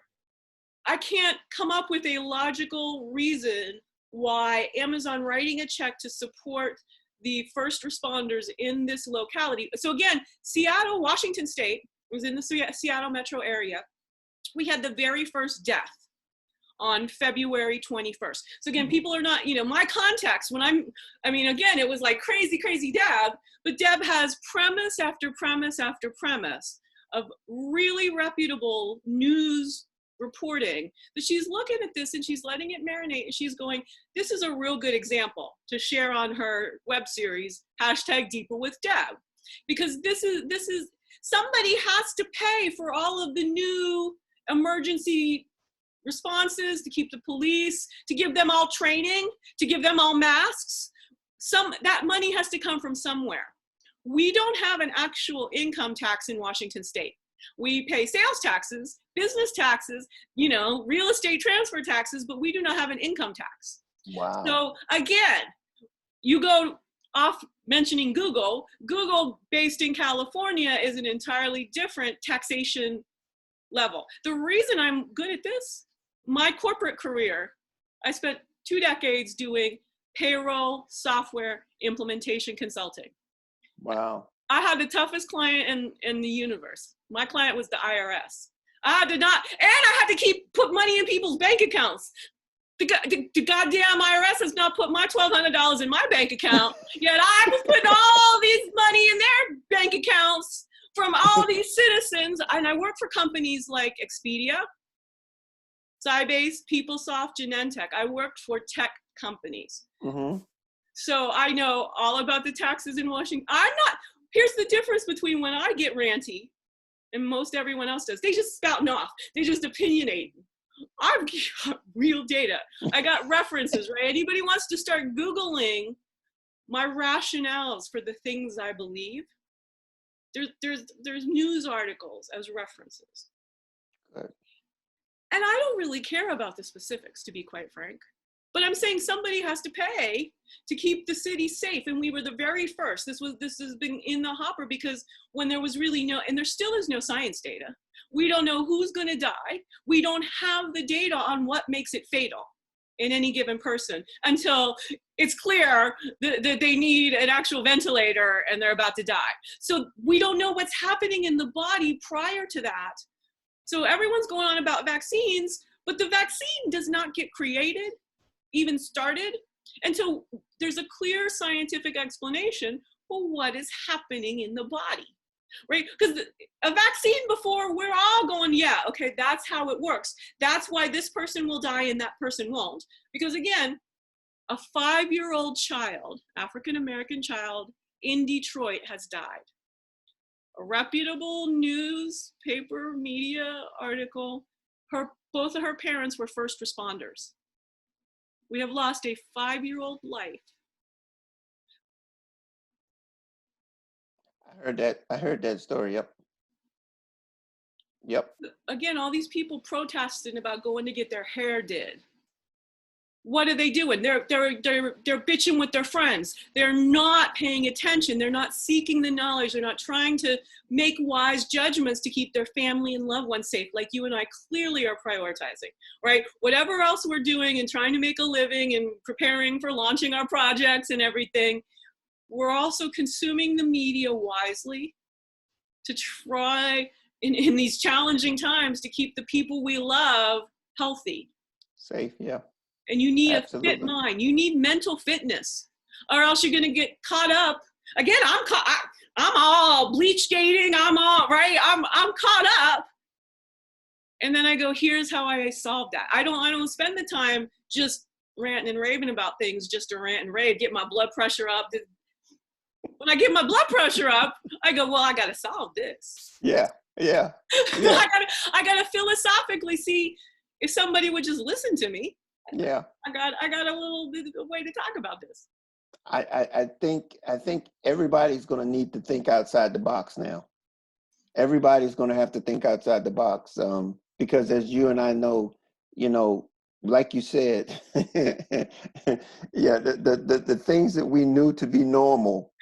A: I can't come up with a logical reason why Amazon writing a check to support the first responders in this locality. So again, Seattle, Washington State, was in the Seattle metro area. We had the very first death on February 21st. So again, people are not, my contacts again, it was like crazy Deb, but Deb has premise after premise after premise of really reputable news reporting that she's looking at this and she's letting it marinate and she's going, this is a real good example to share on her web series, #DeeperWithDeb. Because this is, somebody has to pay for all of the new emergency responses, to keep the police, to give them all training, to give them all masks. That money has to come from somewhere. We don't have an actual income tax in Washington State. We pay sales taxes, business taxes, real estate transfer taxes, but we do not have an income tax.
B: Wow.
A: So again, you go off mentioning Google. Google, based in California, is an entirely different taxation level. The reason I'm good at this, my corporate career, I spent 2 decades doing payroll software implementation consulting.
B: Wow.
A: I had the toughest client in the universe. My client was the IRS. I had to put money in people's bank accounts. The goddamn IRS has not put my $1,200 in my bank account, yet I was putting all these money in their bank accounts from all these citizens. And I work for companies like Expedia, Sybase, PeopleSoft, Genentech. I worked for tech companies. So I know all about the taxes in Washington. Here's the difference between when I get ranty and most everyone else does. They just spouting off. They just opinionating. I've got real data. I got references, right? Anybody wants to start Googling my rationales for the things I believe, there's news articles as references.
B: Good. And
A: I don't really care about the specifics, to be quite frank. But I'm saying somebody has to pay to keep the city safe. And we were the very first. This has been in the hopper because when there was really and there still is no science data. We don't know who's going to die. We don't have the data on what makes it fatal in any given person until it's clear that they need an actual ventilator and they're about to die. So we don't know what's happening in the body prior to that. So everyone's going on about vaccines, but the vaccine does not get created, even started, until there's a clear scientific explanation for what is happening in the body, right? Because a vaccine before, we're all going, yeah, okay, that's how it works. That's why this person will die and that person won't. Because again, a 5-year-old child, African-American child in Detroit has died. A reputable newspaper media article, both of her parents were first responders. We have lost a 5-year-old life
B: I heard that story. Yep. Yep.
A: Again, all these people protesting about going to get their hair did. What are they doing? They're bitching with their friends. They're not paying attention. They're not seeking the knowledge. They're not trying to make wise judgments to keep their family and loved ones safe, like you and I clearly are prioritizing, right? Whatever else we're doing and trying to make a living and preparing for launching our projects and everything, we're also consuming the media wisely to try in these challenging times to keep the people we love healthy.
B: Safe. Yeah.
A: And you need
B: Absolutely.
A: a fit mind. You need mental fitness, or else you're going to get caught up. Again, I'm all bleach skating. I'm all right. I'm caught up. And then I go, here's how I solve that. I don't spend the time just ranting and raving about things just to rant and rave, get my blood pressure up. When I get my blood pressure up, I go, well, I got to solve this.
B: Yeah. Yeah. Yeah.
A: I gotta philosophically see if somebody would just listen to me.
B: Yeah.
A: I got a little bit of a way to talk about this.
B: I think everybody's going to need to think outside the box now. Everybody's going to have to think outside the box, because as you and I know, like you said, yeah, the things that we knew to be normal,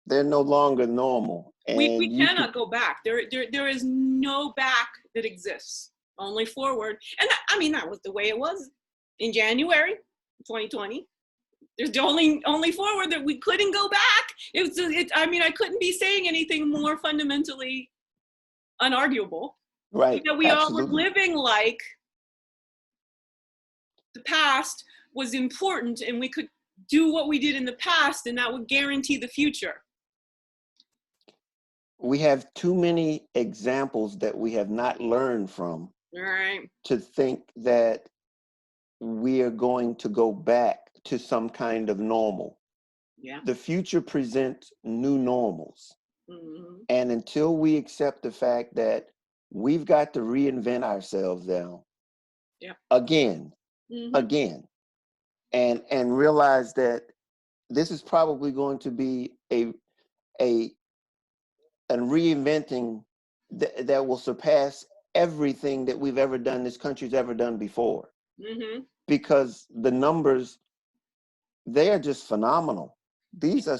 B: they're no longer normal. And
A: we cannot go back. There is no back that exists. Only forward. And that was the way it was in January 2020. There's the only forward, that we couldn't go back. I couldn't be saying anything more fundamentally unarguable.
B: Right.
A: That we
B: Absolutely.
A: all were living like the past was important and we could do what we did in the past and that would guarantee the future.
B: We have too many examples that we have not learned from.
A: All right.
B: To think that we are going to go back to some kind of normal.
A: Yeah.
B: The future presents new normals.
A: Mm-hmm.
B: And until we accept the fact that we've got to reinvent ourselves now, again, and realize that this is probably going to be a reinventing that will surpass everything that we've ever done, this country's ever done before.
A: Mm-hmm.
B: Because the numbers, they are just phenomenal. These are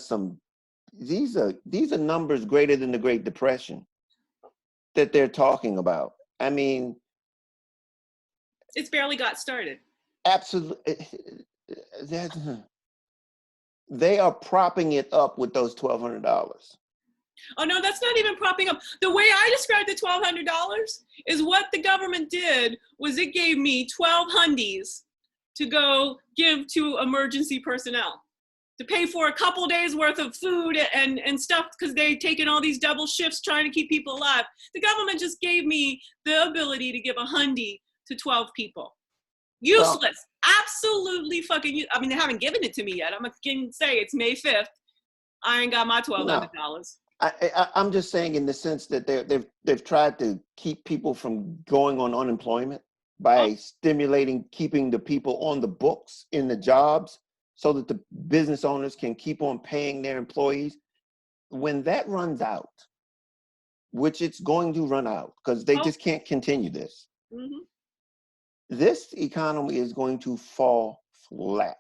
B: numbers greater than the Great Depression that they're talking about. I mean,
A: it's barely got started.
B: Absolutely. They are propping it up with those $1,200.
A: Oh no, that's not even propping up. The way I described the $1,200 is what the government did was it gave me 12 hundies to go give to emergency personnel to pay for a couple days worth of food and stuff because they'd taken all these double shifts trying to keep people alive. The government just gave me the ability to give a hundy to 12 people. Useless. Well, absolutely fucking useless. I mean, they haven't given it to me yet. I'm going to say it's May 5th. I ain't got my $1,200. No.
B: I'm just saying in the sense that they've tried to keep people from going on unemployment by stimulating, keeping the people on the books in the jobs so that the business owners can keep on paying their employees. When that runs out, which it's going to run out because they just can't continue this, this economy is going to fall flat.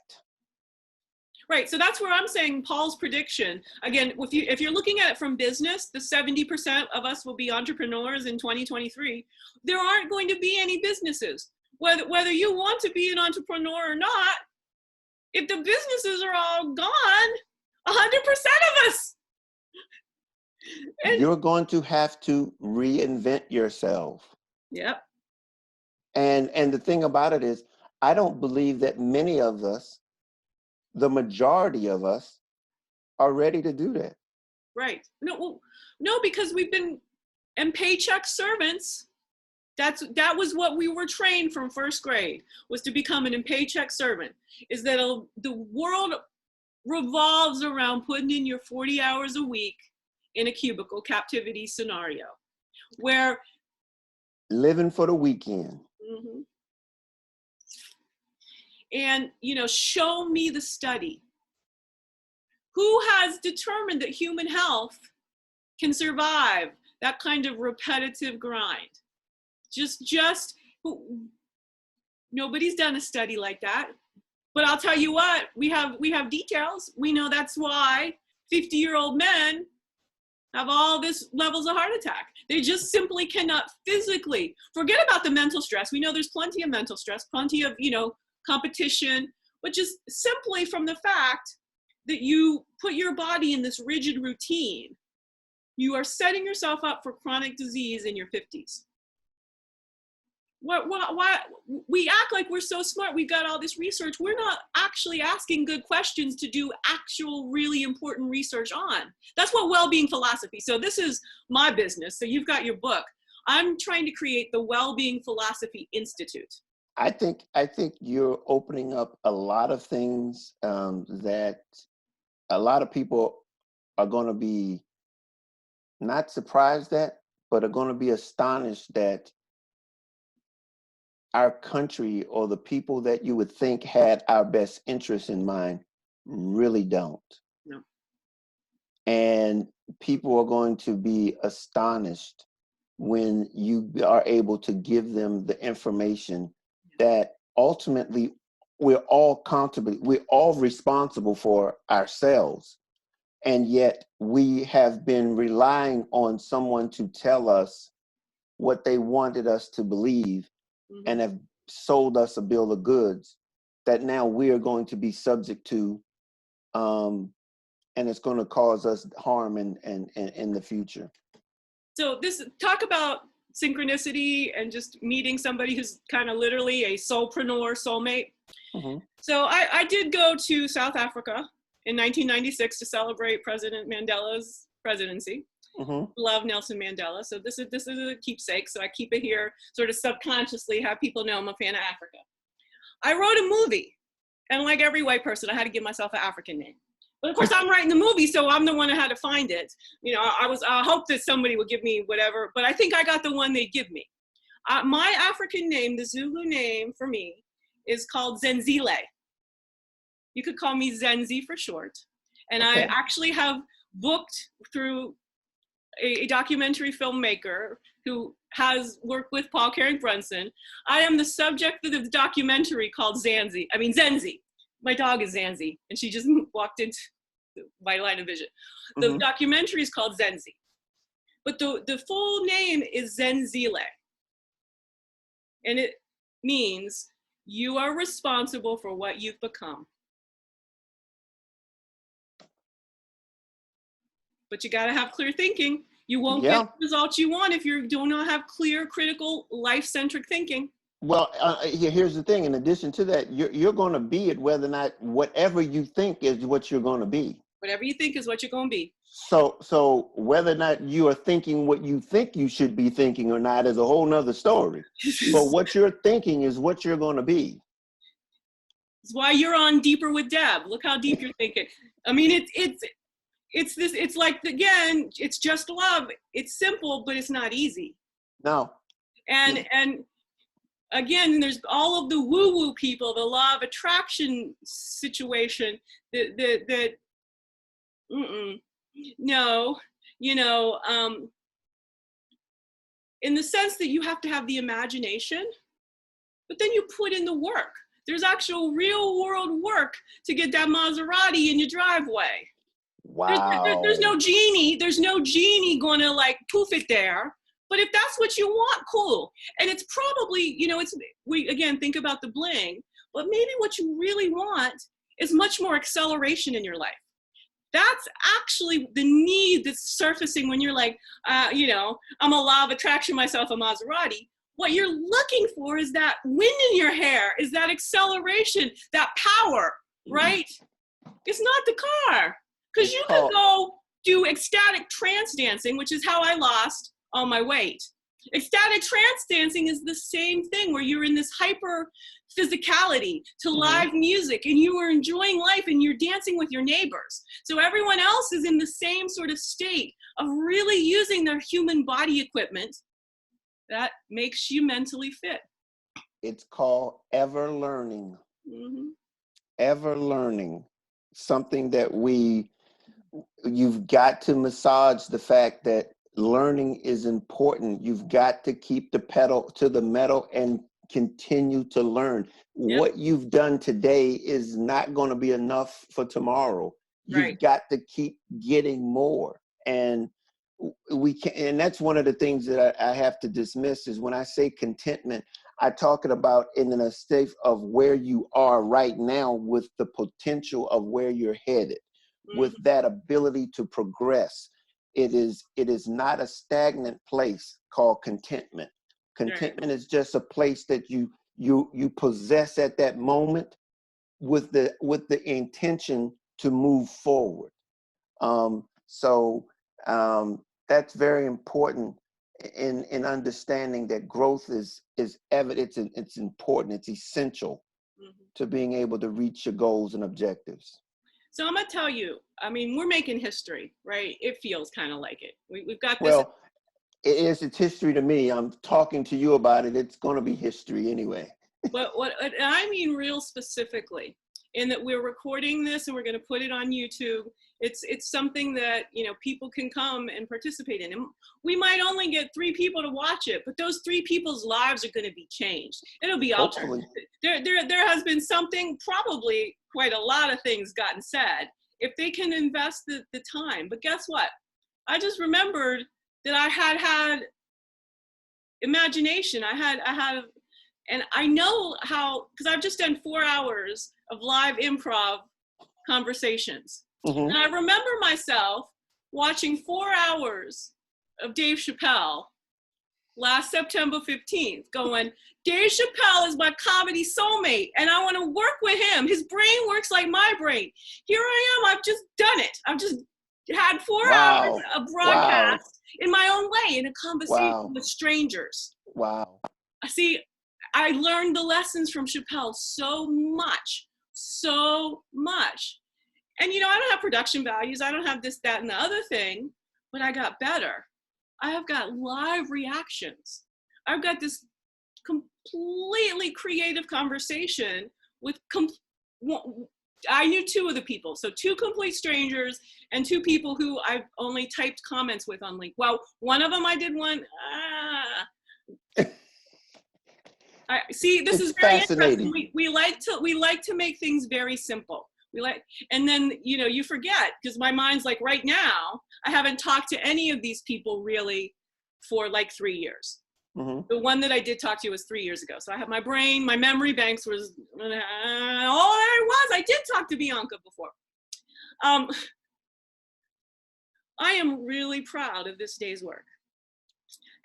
A: Right, so that's where I'm saying Paul's prediction. Again, if you're looking at it from business, the 70% of us will be entrepreneurs in 2023. There aren't going to be any businesses. Whether you want to be an entrepreneur or not, if the businesses are all gone, 100% of us.
B: You're going to have to reinvent yourself.
A: Yep.
B: And the thing about it is, I don't believe that many of us, the majority of us, are ready to do that.
A: Right. No, because we've been paycheck servants. That was what we were trained from first grade, was to become an paycheck servant. Is that the world revolves around putting in your 40 hours a week in a cubicle captivity scenario, where
B: living for the weekend.
A: Mm-hmm. And show me the study. Who has determined that human health can survive that kind of repetitive grind? Just nobody's done a study like that. But I'll tell you what, we have details. We know that's why 50-year-old men have all this levels of heart attack. They just simply cannot physically forget about the mental stress. We know there's plenty of mental stress, plenty of, competition, but just simply from the fact that you put your body in this rigid routine, you are setting yourself up for chronic disease in your 50s. Why we act like we're so smart, we've got all this research. We're not actually asking good questions to do actual really important research on. That's what well-being philosophy. So this is my business. So you've got your book. I'm trying to create the Well-Being Philosophy Institute.
B: I think you're opening up a lot of things that a lot of people are going to be not surprised at, but are going to be astonished that our country or the people that you would think had our best interests in mind really don't.
A: No.
B: And people are going to be astonished when you are able to give them the information that ultimately we're all responsible for ourselves. And yet we have been relying on someone to tell us what they wanted us to believe, and have sold us a bill of goods that now we are going to be subject to, and it's going to cause us harm in the future.
A: So talk about synchronicity and just meeting somebody who's kind of literally a soulpreneur, soulmate. Mm-hmm. So I did go to South Africa in 1996 to celebrate President Mandela's presidency. Mm-hmm. Love Nelson Mandela. So this is a keepsake. So I keep it here sort of subconsciously, have people know I'm a fan of Africa. I wrote a movie, and like every white person, I had to give myself an African name. But of course I'm writing the movie, so I'm the one that had to find it. I hope that somebody would give me whatever, but I think I got the one they give me. My African name, the Zulu name for me, is called Zenzile. You could call me Zenzi for short. And okay. I actually have booked through a documentary filmmaker who has worked with Paul Carrick-Brunson. I am the subject of the documentary called Zenzi. My dog is Zanzi, and she just walked into my line of vision. The documentary is called Zenzi. But the full name is Zenzile. And it means you are responsible for what you've become. But you got to have clear thinking. You won't get the results you want if you do not have clear, critical, life-centric thinking.
B: Well, here's the thing. In addition to that, you're going to be it whether or not whatever you think is what you're going to be.
A: Whatever you think is what you're going to be.
B: So whether or not you are thinking what you think you should be thinking or not is a whole nother story. But what you're thinking is what you're going to be.
A: It's why you're on Deeper with Deb. Look how deep you're thinking. I mean, it's like, again, it's just love. It's simple, but it's not easy.
B: No.
A: And again, there's all of the woo-woo people, the law of attraction situation no, in the sense that you have to have the imagination, but then you put in the work. There's actual real world work to get that Maserati in your driveway.
B: Wow.
A: There's no genie. There's no genie going to like poof it there. But if that's what you want, cool. And it's probably, we again think about the bling, but maybe what you really want is much more acceleration in your life. That's actually the need that's surfacing when you're like, I'm a law of attraction myself, a Maserati. What you're looking for is that wind in your hair, is that acceleration, that power, right? It's not the car. Because you could go do ecstatic trance dancing, which is how I lost all my weight. Ecstatic trance dancing is the same thing where you're in this hyper physicality to live music and you are enjoying life and you're dancing with your neighbors. So everyone else is in the same sort of state of really using their human body equipment that makes you mentally fit.
B: It's called ever learning. Ever learning. Something that we you've got to massage the fact that learning is important. You've got to keep the pedal to the metal and continue to learn.
A: Yep.
B: What you've done today is not going to be enough for tomorrow.
A: Right.
B: You've got to keep getting more. And we can, and that's one of the things that I have to dismiss is when I say contentment, I talk it about in a state of where you are right now with the potential of where you're headed, with that ability to progress. It is not a stagnant place called contentment. Contentment is just a place that you possess at that moment with the intention to move forward. That's very important in understanding that growth is evident. It's important. It's essential to being able to reach your goals and objectives.
A: So I'm gonna tell you, I mean, we're making history, right? It feels kind of like it. We've got this.
B: Well, it's history to me. I'm talking to you about it. It's going to be history anyway.
A: But what I mean real specifically, in that we're recording this and we're going to put it on YouTube. It's something that, you know, people can come and participate in. And we might only get 3 people to watch it, but those 3 people's lives are going to be changed. It'll be altered. There has been something, probably quite a lot of things gotten said, if they can invest the time. But guess what? I just remembered that I had imagination. I had, and I know how, because I've just done 4 hours of live improv conversations. And I remember myself watching 4 hours of Dave Chappelle last September 15th going, Dave Chappelle is my comedy soulmate and I want to work with him. His brain works like my brain. Here I am, I've just done it. I've just had 4 hours of broadcast in my own way in a conversation with strangers.
B: Wow.
A: See, I learned the lessons from Chappelle so much. And, you know, I don't have production values. I don't have this, that, and the other thing, but I got better. I have got live reactions. I've got this completely creative conversation with, I knew 2 of the people. So 2 complete strangers and 2 people who I've only typed comments with on LinkedIn. Well, one of them I did one. See, this is very interesting. We like to make things very simple. And then, you know, you forget, because my mind's like, right now, I haven't talked to any of these people really for like 3 years. The one that I did talk to was 3 years ago. So I have my memory banks was all there was. I did talk to Bianca before. I am really proud of this day's work.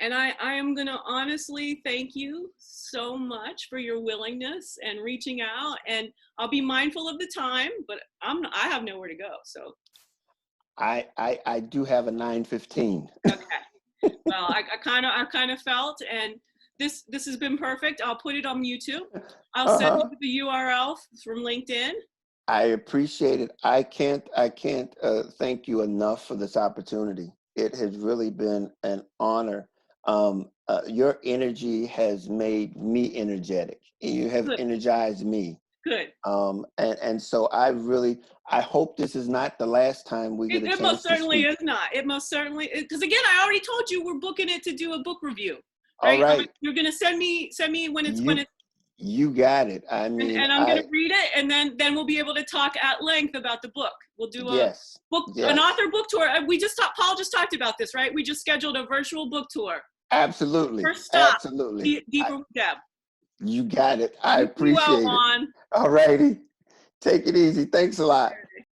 A: And I am going to honestly thank you so much for your willingness and reaching out. And I'll be mindful of the time, but I have nowhere to go. So
B: I do have a 9:15.
A: Okay. Well, I kind of felt, and this has been perfect. I'll put it on YouTube. I'll send you the URL from LinkedIn.
B: I appreciate it. I can't thank you enough for this opportunity. It has really been an honor. Your energy has made me energetic. You have energized me.
A: Good.
B: And so I hope this is not the last time we get a chance to speak.
A: It most certainly is not. It most certainly, because again, I already told you we're booking it to do a book review. Right?
B: All right.
A: You're gonna send me when it's
B: You got it. I mean,
A: and I'm gonna read it, and then we'll be able to talk at length about the book. We'll do an author book tour. Paul just talked about this, right? We just scheduled a virtual book tour.
B: Absolutely.
A: First stop.
B: Absolutely.
A: Deeper with Deb.
B: You got it. I appreciate it.
A: Juan.
B: All righty. Take it easy. Thanks a lot.